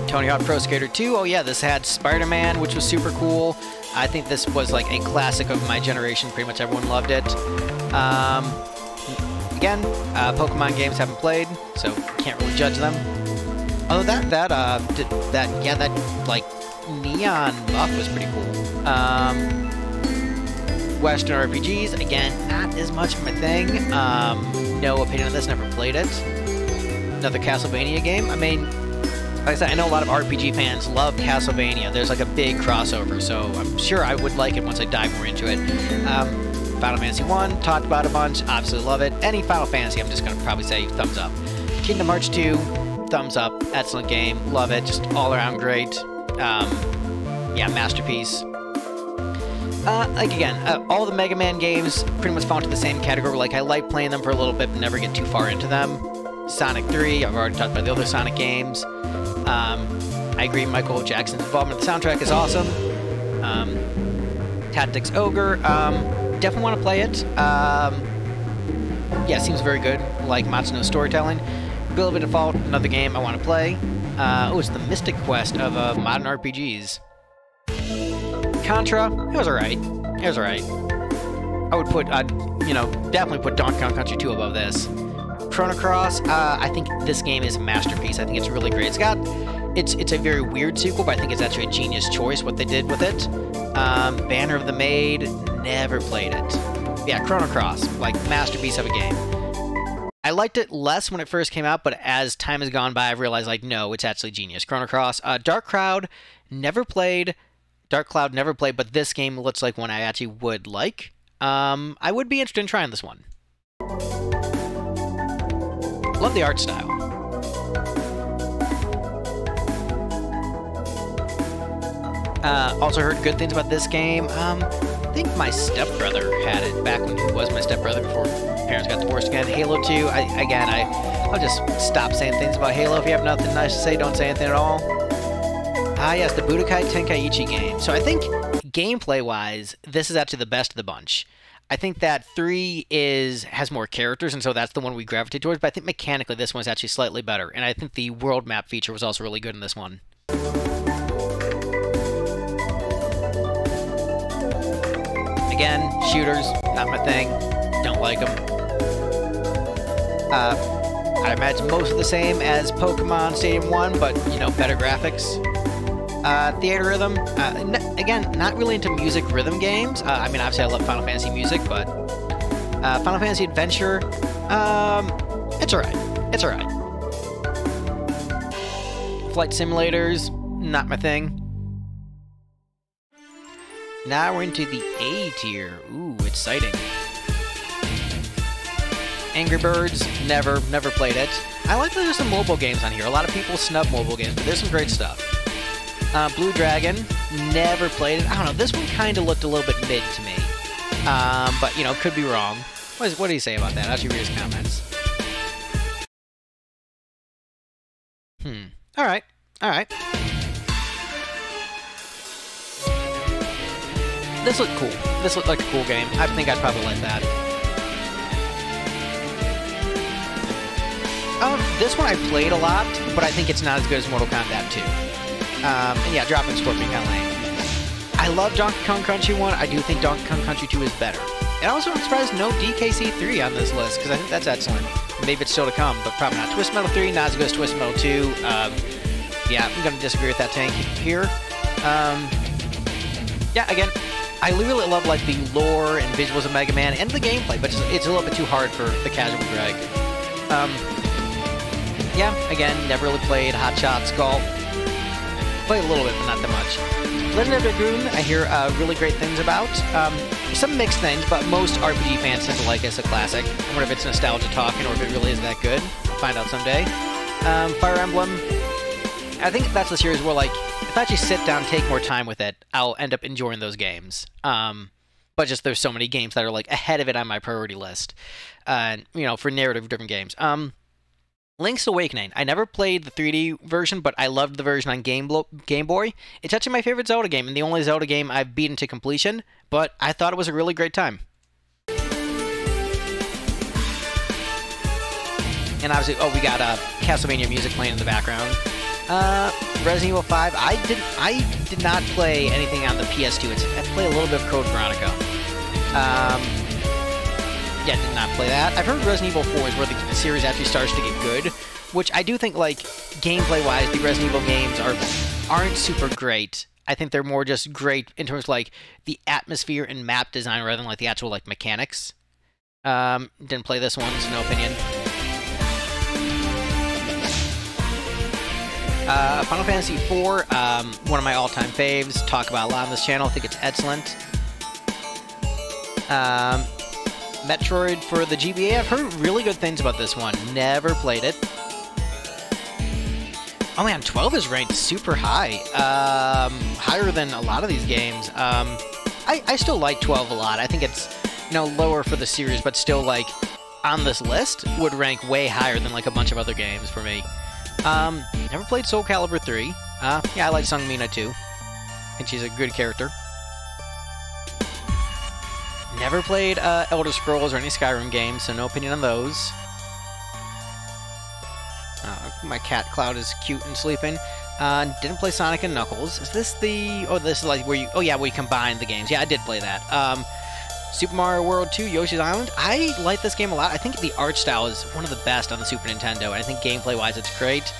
Tony Hawk Pro Skater 2, oh yeah, this had Spider-Man, which was super cool. I think this was like a classic of my generation. Pretty much everyone loved it. Again, Pokemon games haven't played, so can't really judge them. Although that like neon buff was pretty cool. Western RPGs, again, not as much of my thing. No opinion on this, never played it. Another Castlevania game. I mean, like I said, I know a lot of RPG fans love Castlevania. There's like a big crossover, so I'm sure I would like it once I dive more into it. Final Fantasy 1, talked about a bunch, absolutely love it. Any Final Fantasy, I'm just going to probably say thumbs up. Kingdom Hearts 2, thumbs up, excellent game, love it, just all around great. Yeah, masterpiece. Like again, all the Mega Man games pretty much fall into the same category. Like I like playing them for a little bit, but never get too far into them. Sonic 3, I've already talked about the other Sonic games. I agree, Michael Jackson's involvement in the soundtrack is awesome. Tactics Ogre, definitely want to play it. Yeah, seems very good, like Matsuno's storytelling. Bill of Default, another game I want to play. Oh, it's the Mystic Quest of modern RPGs. Contra, it was alright. It was alright. I would put, you know, definitely put Donkey Kong Country 2 above this. Chrono Cross, I think this game is a masterpiece. I think it's really great. It's a very weird sequel, but I think it's actually a genius choice what they did with it. Banner of the Maid, never played it. Yeah, Chrono Cross, like masterpiece of a game. I liked it less when it first came out, but as time has gone by, I've realized like no, it's actually genius. Chrono Cross, Dark Cloud, never played. Dark Cloud, never played, but this game looks like one I actually would like. I would be interested in trying this one. Love the art style. Also heard good things about this game. I think my stepbrother had it back when he was my stepbrother before parents got divorced again. Halo 2, I'll just stop saying things about Halo. If you have nothing nice to say, don't say anything at all. Yes, the Budokai Tenkaichi game. So I think gameplay-wise, this is actually the best of the bunch. I think that 3 has more characters, and so that's the one we gravitate towards, but I think mechanically this one's actually slightly better, and I think the world map feature was also really good in this one. Again, shooters, not my thing. Don't like them. I imagine most of the same as Pokemon Stadium 1, but, you know, better graphics. Theater rhythm, again, not really into music rhythm games. I mean, obviously I love Final Fantasy music, but Final Fantasy Adventure, it's alright. It's alright. Flight simulators, not my thing. Now we're into the A tier. Ooh, exciting. Angry Birds, never played it. I like that there's some mobile games on here. A lot of people snub mobile games, but there's some great stuff. Blue Dragon, never played it. I don't know, this one kind of looked a little bit mid to me. But, you know, could be wrong. What do you say about that? I'll read his comments. Alright. Alright. This looked cool. This looked like a cool game. I think I'd probably like that. This one I played a lot, but I think it's not as good as Mortal Kombat 2. And yeah, dropping Scorpion kind of lame. I love Donkey Kong Country 1. I do think Donkey Kong Country 2 is better. And also, I'm surprised no DKC 3 on this list, because I think that's excellent. Maybe it's still to come, but probably not. Twisted Metal 3, not as good as Twisted Metal 2. Yeah, I'm going to disagree with that tank here. Yeah, again, I really love like the lore and visuals of Mega Man and the gameplay, but it's a little bit too hard for the casual Greg. Yeah, again, never really played Hot Shots Golf. Played a little bit, but not that much. Legend of Dragoon, I hear really great things about. Some mixed things, but most RPG fans tend to like it as a classic. I wonder if it's nostalgia talking or if it really is that good. We'll find out someday. Fire Emblem, I think that's the series where, like, if I actually sit down and take more time with it, I'll end up enjoying those games. But just there's so many games that are, like, ahead of it on my priority list. You know, for narrative-driven games. Link's Awakening. I never played the 3D version, but I loved the version on Game Boy. It's actually my favorite Zelda game, and the only Zelda game I've beaten to completion, but I thought it was a really great time. And obviously, oh, we got Castlevania music playing in the background. Resident Evil 5. I did not play anything on the PS2. I played a little bit of Code Veronica. Yeah, did not play that. I've heard Resident Evil 4 is where the series actually starts to get good, which I do think, like, gameplay-wise, the Resident Evil games aren't super great. I think they're more just great in terms of, like, the atmosphere and map design rather than, like, the actual, like, mechanics. Didn't play this one, so no opinion. Final Fantasy IV, one of my all-time faves. Talk about a lot on this channel. I think it's excellent. Metroid for the GBA. I've heard really good things about this one. Never played it. Oh man, 12 is ranked super high. Higher than a lot of these games. I still like 12 a lot. I think it's, you know, lower for the series, but still, like, on this list would rank way higher than, like, a bunch of other games for me. Never played Soul Calibur 3. Yeah, I like Sung Mina too. I think she's a good character. Never played Elder Scrolls or any Skyrim games, so no opinion on those. My cat Cloud is cute and sleeping. Didn't play Sonic and Knuckles. Is this the... Oh, this is like where you... Oh yeah, where you combine the games. Yeah, I did play that. Super Mario World 2, Yoshi's Island. I like this game a lot. I think the art style is one of the best on the Super Nintendo, and I think gameplay-wise it's great.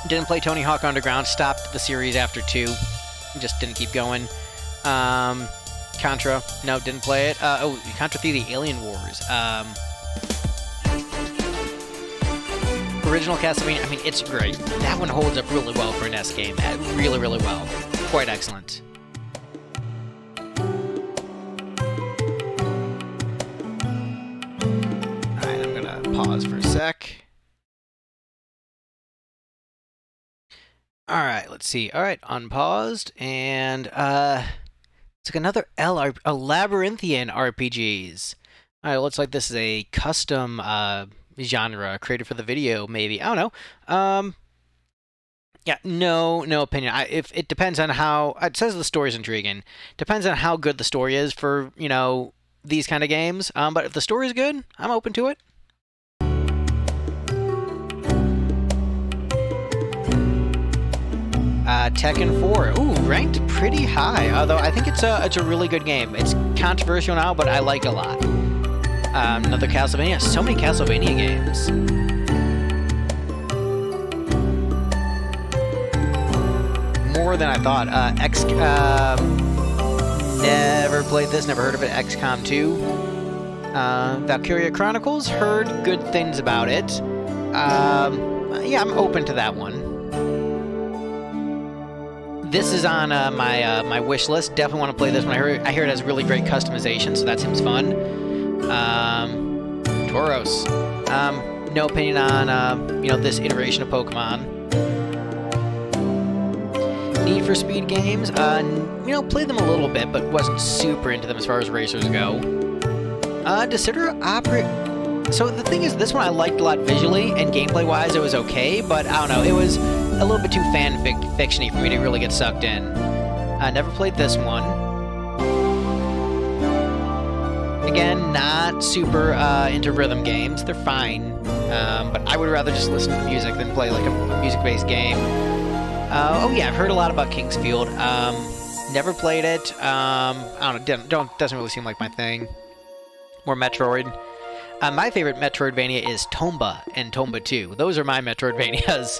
Didn't play Tony Hawk Underground. Stopped the series after 2. Just didn't keep going. Contra. No, didn't play it. Oh, Contra 3, The Alien Wars. Original Castlevania. I mean, it's great. That one holds up really well for an NES game. Really, really well. Quite excellent. Alright, I'm gonna pause for a sec. Alright, let's see. Alright, unpaused, and, it's like another a Labyrinthian RPGs. Alright, looks like this is a custom, genre created for the video, maybe. I don't know. Yeah, no opinion. If it depends on how... It says the story's intriguing. Depends on how good the story is for, you know, these kind of games. But if the story's good, I'm open to it. Tekken 4. Ooh, ranked pretty high. Although I think it's a really good game. It's controversial now, but I like it a lot. Another Castlevania. So many Castlevania games. More than I thought. Never played this. Never heard of it. XCOM 2. Valkyria Chronicles. Heard good things about it. Yeah, I'm open to that one. This is on my wish list. Definitely want to play this one. I hear it has really great customization, so that seems fun. Tauros. No opinion on you know, this iteration of Pokemon. Need for Speed games. You know, played them a little bit, but wasn't super into them as far as racers go. Decidera Opera. So the thing is, this one I liked a lot visually, and gameplay-wise, it was okay, but I don't know, it was a little bit too fan-fiction-y for me to really get sucked in. I never played this one. Again, not super into rhythm games. They're fine, but I would rather just listen to music than play like a music-based game. Oh yeah, I've heard a lot about Kingsfield. Never played it. I don't know, doesn't really seem like my thing. More Metroid. My favorite Metroidvania is Tomba and Tomba 2. Those are my Metroidvanias.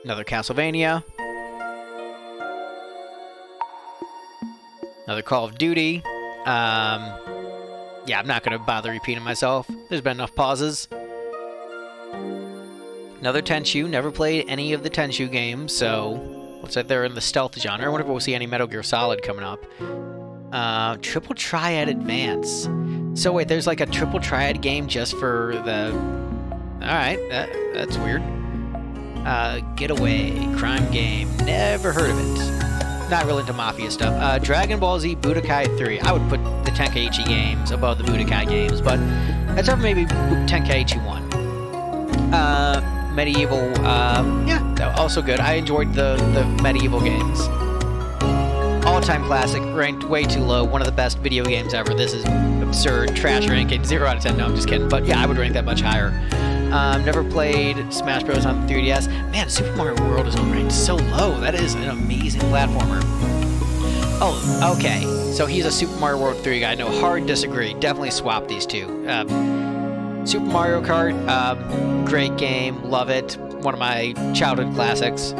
Another Castlevania. Another Call of Duty. Yeah, I'm not going to bother repeating myself. There's been enough pauses. Another Tenchu. Never played any of the Tenchu games, so looks like they're in the stealth genre. I wonder if we'll see any Metal Gear Solid coming up. Triple Triad Advance. So wait, there's like a Triple Triad game just for the... Alright, that's weird. Getaway, crime game. Never heard of it. Not really into Mafia stuff. Dragon Ball Z Budokai 3. I would put the Tenkaichi games above the Budokai games, but that's over maybe Tenkaichi 1. Medieval, yeah, also good. I enjoyed the Medieval games. All-time classic, ranked way too low. One of the best video games ever. This is absurd. Trash ranking. 0 out of 10. No, I'm just kidding. But yeah, I would rank that much higher. Never played Smash Bros. On 3DS. Man, Super Mario World is ranked so low. That is an amazing platformer. Oh, okay. So he's a Super Mario World 3 guy. No, hard disagree. Definitely swap these two. Super Mario Kart, great game. Love it. One of my childhood classics.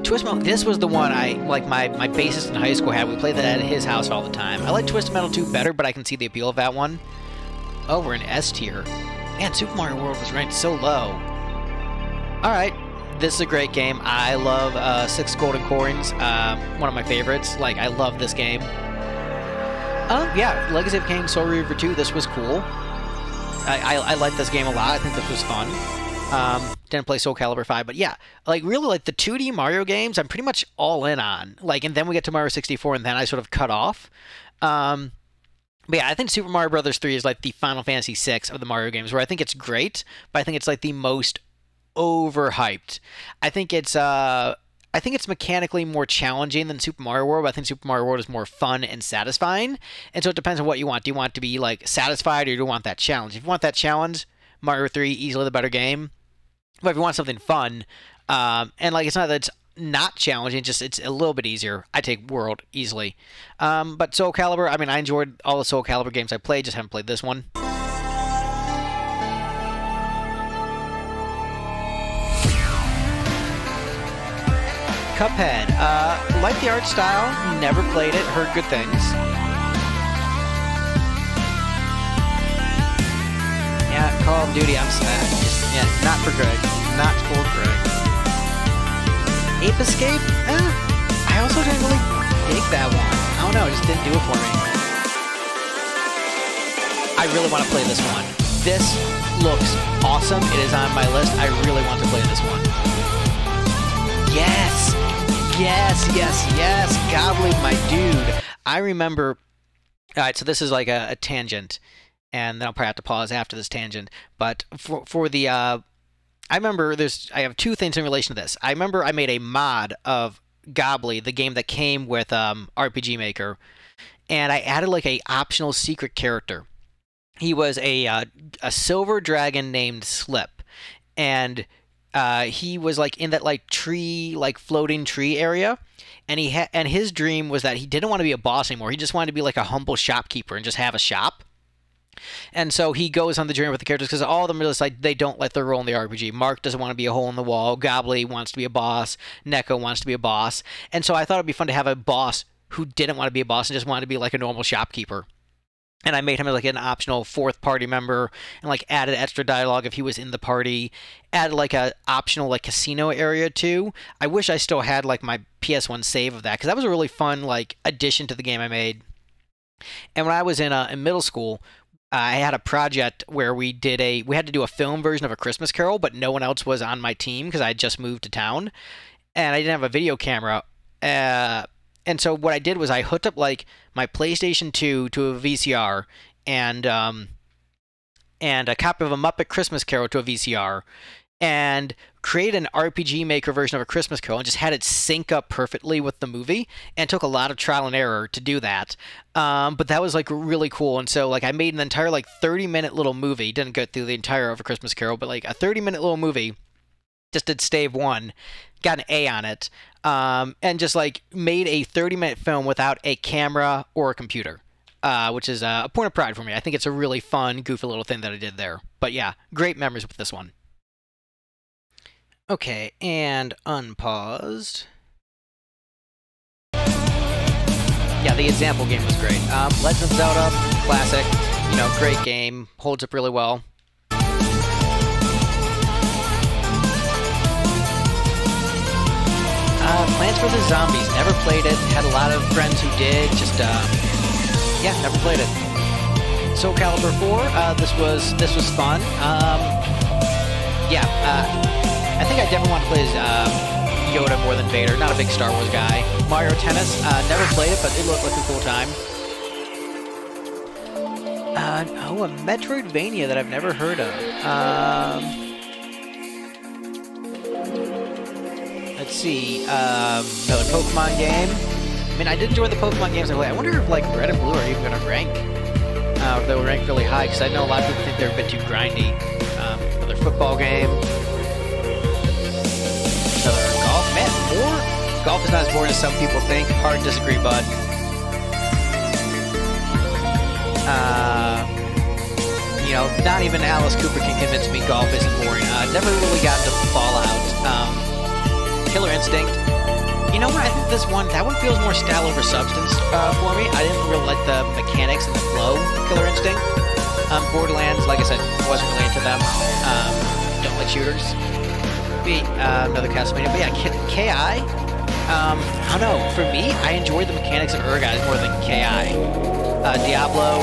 Twist Metal, this was the one my bassist in high school had. We played that at his house all the time. I like Twisted Metal 2 better, but I can see the appeal of that one. Oh, we're in S tier. Man, Super Mario World was ranked so low. Alright, this is a great game. I love 6 Golden Coins, one of my favorites. Like, I love this game. Yeah, Legacy of Kain Soul Reaver 2, this was cool. I like this game a lot. I think this was fun. Didn't play Soul Calibur 5, but yeah, like really like the 2D Mario games, I'm pretty much all in on. Like, and then we get to Mario 64, and then I sort of cut off. But yeah, I think Super Mario Bros. 3 is like the Final Fantasy 6 of the Mario games, where I think it's great, but I think it's like the most overhyped. I think it's mechanically more challenging than Super Mario World, but I think Super Mario World is more fun and satisfying. And so it depends on what you want. Do you want to be like satisfied, or do you want that challenge? If you want that challenge, Mario 3 easily the better game. But if you want something fun, and like it's not that it's not challenging, just it's a little bit easier, I take World easily. But Soul Calibur, I mean, I enjoyed all the Soul Calibur games I played, just haven't played this one. Cuphead. Like the art style, never played it, heard good things. Yeah, Call of Duty, I'm sad. Yeah, not for Greg. Not for Greg. Ape Escape? I also didn't really dig that one. I don't know, it just didn't do it for me. I really want to play this one. This looks awesome. It is on my list. I really want to play this one. Yes! Yes, yes, yes! Gobbly, my dude. I remember... Alright, so this is like a tangent, and then I'll probably have to pause after this tangent. But for the... I remember I have two things in relation to this. I remember I made a mod of Gobbly, the game that came with RPG Maker, and I added like a optional secret character. He was a silver dragon named Slip, and he was like in that like tree, like floating tree area, and his dream was that he didn't want to be a boss anymore. He just wanted to be like a humble shopkeeper and just have a shop. And so he goes on the journey with the characters because all of them are just like, they don't let their role in the RPG. Mark doesn't want to be a hole in the wall. Gobbly wants to be a boss. Neko wants to be a boss. And so I thought it'd be fun to have a boss who didn't want to be a boss and just wanted to be like a normal shopkeeper. And I made him like an optional fourth party member and like added extra dialogue if he was in the party. Added like a optional like casino area too. I wish I still had like my PS1 save of that because that was a really fun like addition to the game I made. And when I was in middle school, I had a project where we had to do a film version of A Christmas Carol, but no one else was on my team because I had just moved to town, and I didn't have a video camera. And so what I did was I hooked up like my PlayStation 2 to a VCR and a copy of A Muppet Christmas Carol to a VCR, and created an RPG Maker version of A Christmas Carol and just had it sync up perfectly with the movie, and it took a lot of trial and error to do that. But that was like really cool, and so like I made an entire like 30-minute little movie. Didn't go through the entire of A Christmas Carol, but like a 30-minute little movie. Just did stave 1, got an A on it, and just like made a 30-minute film without a camera or a computer, which is a point of pride for me. I think it's a really fun, goofy little thing that I did there. But yeah, great memories with this one. Okay, and unpaused. Yeah, the example game was great. Legend of Zelda, classic, great game, holds up really well. Plants vs. Zombies, never played it, had a lot of friends who did, just, yeah, never played it. Soul Calibur 4, this was fun. Yeah, I think I definitely want to play as Yoda more than Vader. Not a big Star Wars guy. Mario Tennis, never played it, but it looked like a cool time. A Metroidvania that I've never heard of. Let's see. Another Pokemon game. I mean, I did enjoy the Pokemon games I played. I wonder if like Red and Blue are even going to rank. If they'll rank really high, because I know a lot of people think they're a bit too grindy. Another football game. Another golf. Man, golf is not as boring as some people think. Hard to disagree, bud. Not even Alice Cooper can convince me golf isn't boring. Never really got into Fallout. Killer Instinct. You know what? I think that one feels more style over substance for me. I didn't really like the mechanics and the flow of Killer Instinct. Borderlands, like I said, wasn't really into them. Don't like shooters. Another Castlevania, but yeah, KI. I don't know. For me, I enjoyed the mechanics of Urgai more than KI. Diablo.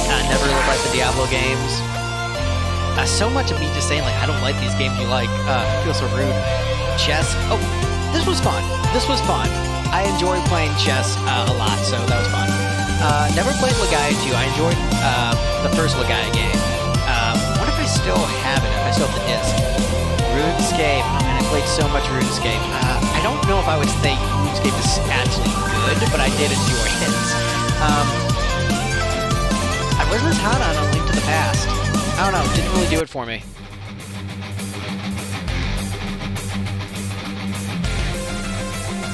Never really liked the Diablo games. So much of me just saying like I don't like these games you like. I feel so rude. Chess. Oh, this was fun. I enjoyed playing chess a lot, so that was fun. Never played Legaia 2. I enjoyed the first Legaia game. What if I still have it? If I still have the disc? RuneScape. Oh man, I played so much RuneScape. I don't know if I would say RuneScape is actually good, but I did enjoy it. I wasn't as hot on A Link to the Past. I don't know, didn't really do it for me.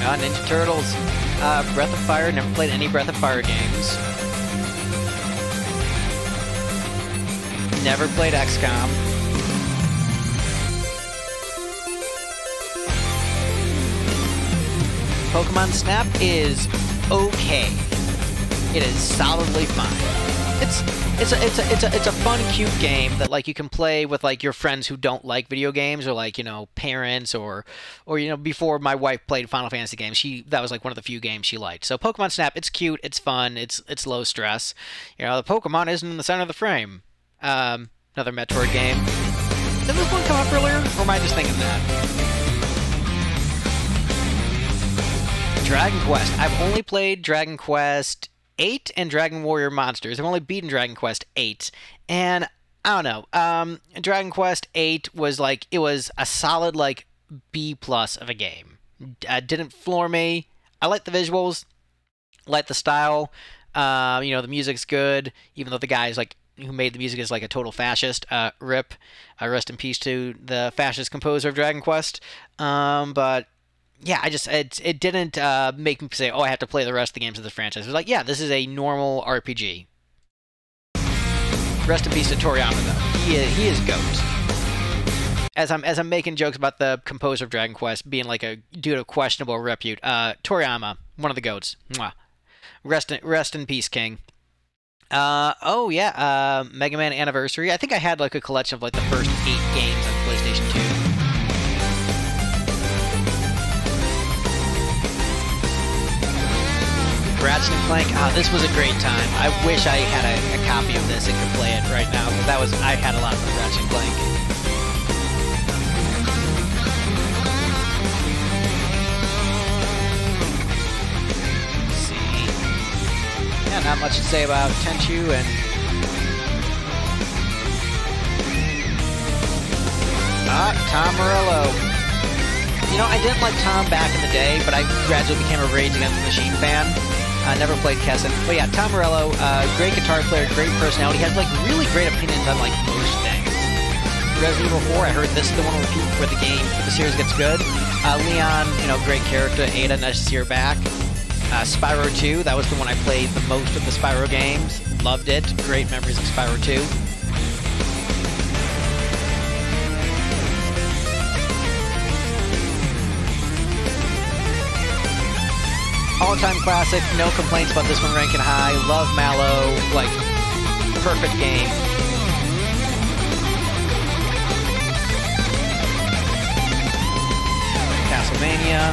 Ninja Turtles, Breath of Fire, never played any Breath of Fire games. Never played XCOM. Pokemon Snap is okay. It is solidly fine. It's a fun, cute game that like you can play with like your friends who don't like video games, or like parents, or before my wife played Final Fantasy games, that was like one of the few games she liked. So Pokemon Snap, it's cute, it's fun, it's low stress. The Pokemon isn't in the center of the frame. Another Metroid game. Did this one come up earlier, or am I just thinking that? Dragon Quest. I've only played Dragon Quest 8 and Dragon Warrior Monsters. I've only beaten Dragon Quest 8, and I don't know. Dragon Quest 8 was like, it was a solid like B+ of a game. Didn't floor me. I like the visuals, like the style. You know, the music's good, even though the guy is like who made the music is like a total fascist. Rip, rest in peace to the fascist composer of Dragon Quest. But yeah, it didn't make me say, oh, I have to play the rest of the games of the franchise. It was like, yeah, this is a normal RPG. Rest in peace to Toriyama, though. He is GOAT. As I'm making jokes about the composer of Dragon Quest being like a dude of questionable repute, Toriyama, one of the GOATs. Mwah. Rest in peace, King. Oh yeah, Mega Man Anniversary. I think I had like a collection of like the first 8 games on PlayStation 2. Ratchet and Clank. This was a great time. I wish I had a copy of this and could play it right now, because I had a lot of fun with Ratchet and Clank. Not much to say about Tenchu and Tom Morello. You know, I didn't like Tom back in the day, but I gradually became a Rage Against the Machine fan. I never played Kessen. But yeah, Tom Morello, great guitar player, great personality, has like really great opinions on like most things. Resident Evil 4, I heard this is the one where the series gets good. Leon, you know, great character. Ada, nice to see her back. Spyro 2, that was the one I played the most of the Spyro games. Loved it. Great memories of Spyro 2. All-time classic, no complaints about this one ranking high. Love Mallow, like, perfect game. Castlevania.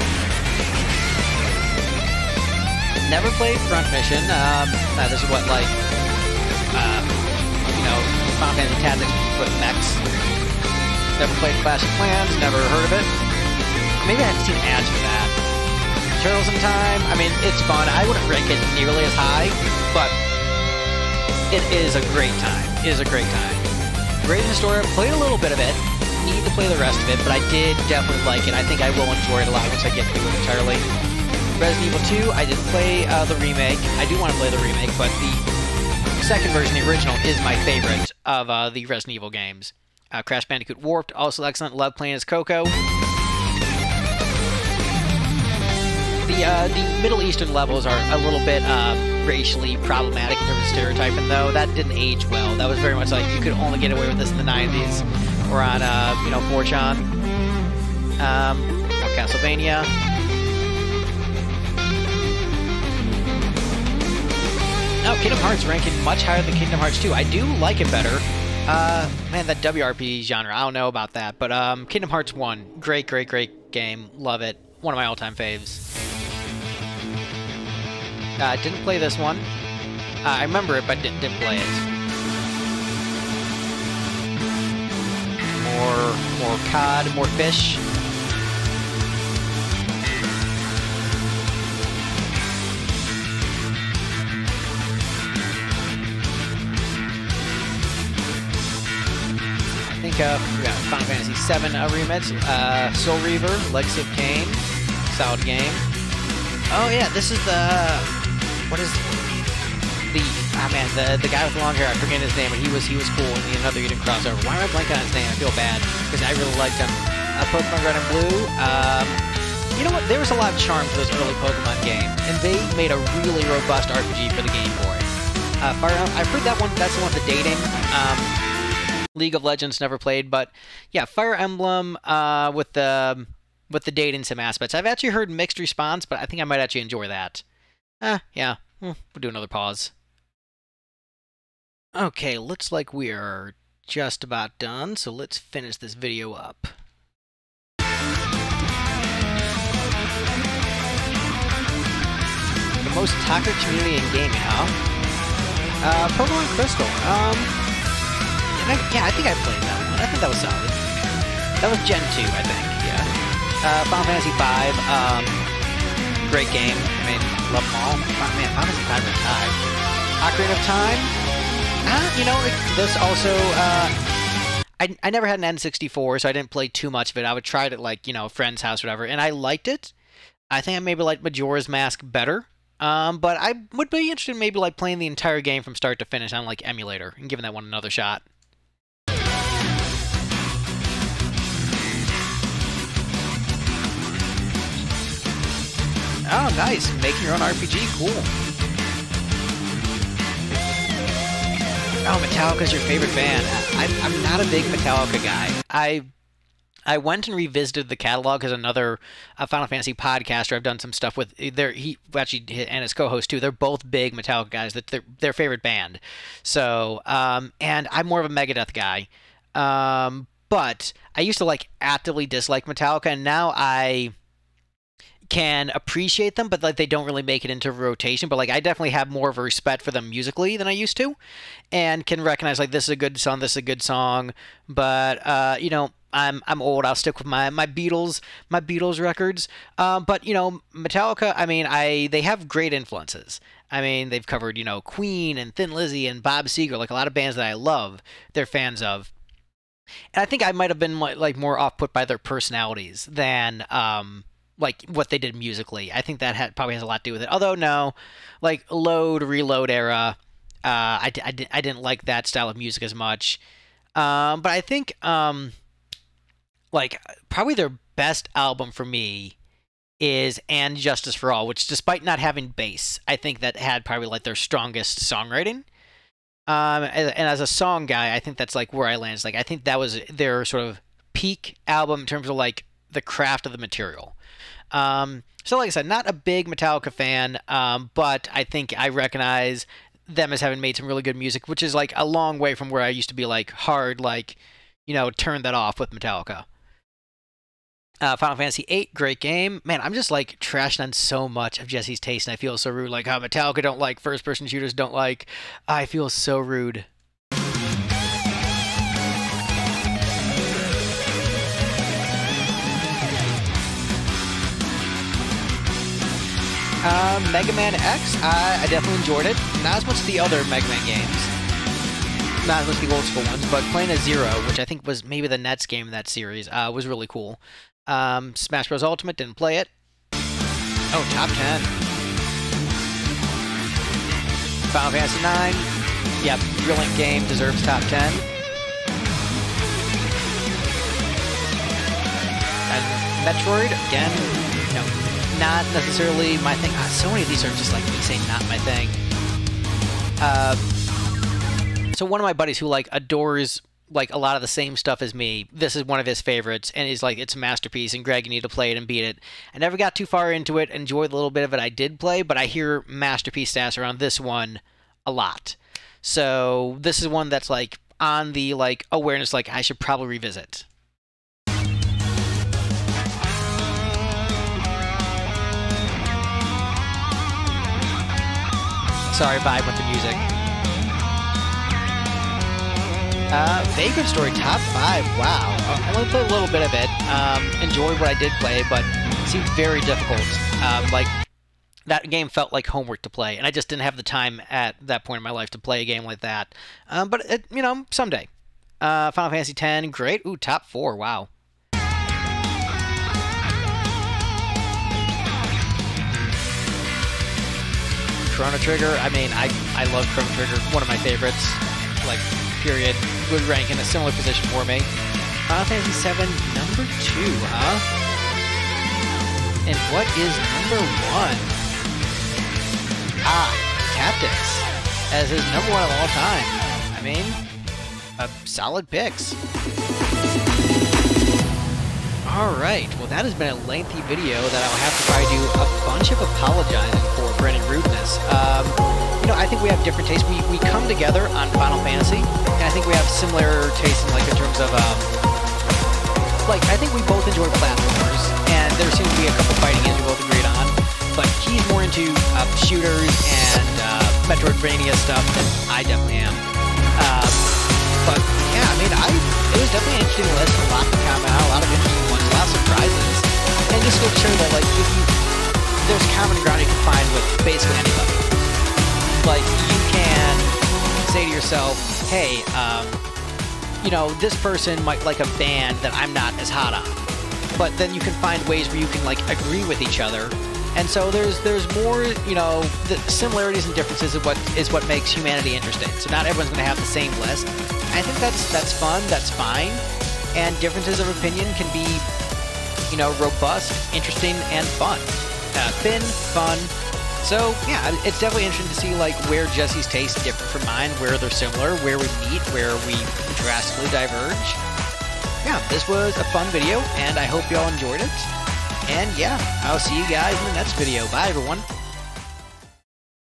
Never played Front Mission. This is what, like, you know, Final Fantasy Tactics with mechs. Never played Clash of Clans, never heard of it. Maybe I haven't seen ads for that. Turtles in Time, I mean, it's fun. I wouldn't rank it nearly as high, but it is a great time. It is a great time. Great Historia, played a little bit of it. Need to play the rest of it, but I did definitely like it. I think I will enjoy it a lot once I get through it entirely. Resident Evil 2, I didn't play the remake. I do want to play the remake, but the second version, the original, is my favorite of the Resident Evil games. Crash Bandicoot Warped, also excellent. Love playing as Coco. The Middle Eastern levels are a little bit racially problematic in terms of stereotyping, though. That didn't age well. That was very much like you could only get away with this in the 90s or on, you know, 4chan. Castlevania. No, Kingdom Hearts ranking much higher than Kingdom Hearts 2. I do like it better. Man, that WRPG genre, I don't know about that. But Kingdom Hearts 1, great game. Love it. One of my all-time faves. Didn't play this one. I remember it, but didn't play it. More cod, more fish. I think we got Final Fantasy VII remix, Soul Reaver, Legacy of Kain, solid game. Oh yeah, this is what is the guy with the long hair? I forget his name, but he was cool in another Eden crossover. Why am I blanking on his name? I feel bad because I really liked him. Pokemon Red and Blue. You know what? There was a lot of charm to those early Pokemon games, and they made a really robust RPG for the Game Boy. I've heard that one. That's the one with the dating. League of Legends never played, but yeah, Fire Emblem with the dating sim aspects. I've actually heard mixed response, but I think I might actually enjoy that. Yeah, we'll do another pause. Okay, looks like we are just about done, so let's finish this video up. The most toxic community in gaming, huh? Pokemon Crystal. Yeah, I think I played that one. I think that was solid. That was Gen 2, I think, yeah. Final Fantasy V, great game. I mean, love them all. Man, Final Fantasy V are tied. Ocarina of Time, you know, this also, I never had an N64, so I didn't play too much of it. I would try it at, like, you know, a friend's house or whatever, and I liked it. I think I maybe liked Majora's Mask better. But I would be interested in maybe like playing the entire game from start to finish on like emulator and giving that one another shot. Oh, nice. Making your own RPG. Cool. Oh, Metallica's your favorite band. I'm not a big Metallica guy. I went and revisited the catalog because another Final Fantasy podcaster I've done some stuff with. He actually and his co-host too. They're both big Metallica guys. That's their favorite band. So and I'm more of a Megadeth guy. But I used to like actively dislike Metallica, and now I can appreciate them, but like they don't really make it into rotation. But like I definitely have more of a respect for them musically than I used to, and can recognize like this is a good song, this is a good song. But you know. I'm old. I'll stick with my Beatles records. But you know, Metallica. I mean, they have great influences. I mean, they've covered you know Queen and Thin Lizzy and Bob Seger, like a lot of bands that I love. They're fans of, and I think I might have been like more off-put by their personalities than like what they did musically. I think that probably has a lot to do with it. Although no, like Load Reload era, I didn't like that style of music as much. But I think like probably their best album for me is And Justice for All, which despite not having bass, I think that had probably like their strongest songwriting. And as a song guy, I think that's like where I land. It's like I think that was their sort of peak album in terms of like the craft of the material. So like I said, not a big Metallica fan, but I think I recognize them as having made some really good music, which is like a long way from where I used to be like hard, like, you know, turn that off with Metallica. Final Fantasy VIII, great game. Man, I'm just like trashing on so much of Jesse's taste, and I feel so rude. Like, how Metallica don't like, first-person shooters don't like. I feel so rude. Mega Man X, I definitely enjoyed it. Not as much as the other Mega Man games. Not as much as the old school ones, but playing as Zero, which I think was maybe the next game in that series, was really cool. Smash Bros. Ultimate, didn't play it. Oh, top 10. Final Fantasy IX. Yep, brilliant game, deserves top 10. And Metroid, again, you know, not necessarily my thing. So many of these are just like me saying not my thing. So one of my buddies who like adores like a lot of the same stuff as me, this is one of his favorites, and he's like, it's a masterpiece, and Greg, you need to play it and beat it. I never got too far into it, enjoyed a little bit of it I did play, but I hear masterpiece stats around this one a lot. So this is one that's like on the like awareness, like I should probably revisit. Sorry, vibe with the music. Vagrant Story, top 5. Wow. I only played a little bit of it. Enjoyed what I did play, but it seemed very difficult. Like, that game felt like homework to play, and I just didn't have the time at that point in my life to play a game like that. But, you know, someday. Final Fantasy X, great. Ooh, top 4. Wow. Chrono Trigger, I mean, I love Chrono Trigger. One of my favorites. Like, period. Would rank in a similar position for me. Final Fantasy VII, number 2, huh? And what is number 1? Tactics. As his number 1 of all time. I mean, solid picks. Alright, well that has been a lengthy video that I'll have to probably do a bunch of apologizing for any rudeness. You know, I think we have different tastes. We come together on Final Fantasy, and I think we have similar tastes in, like, in terms of, like, I think we both enjoy platformers, and there seems to be a couple fighting games we both agreed on, but he's more into shooters and Metroidvania stuff than I definitely am. But yeah, mean, it was definitely an interesting list, a lot to comment out, a lot of interesting ones, a lot of surprises. And just to show that, like, there's common ground you can find with basically anybody. Like, you can say to yourself, hey, you know, this person might like a band that I'm not as hot on. But then you can find ways where you can, like, agree with each other. And so there's more, you know, the similarities and differences of what makes humanity interesting. So not everyone's going to have the same list. I think that's fun, that's fine. And differences of opinion can be, you know, robust, interesting, and fun. Thin, fun. So, yeah, it's definitely interesting to see, like, where Jesse's tastes differ from mine, where they're similar, where we meet, where we drastically diverge. Yeah, this was a fun video, and I hope y'all enjoyed it. And yeah, I'll see you guys in the next video. Bye, everyone.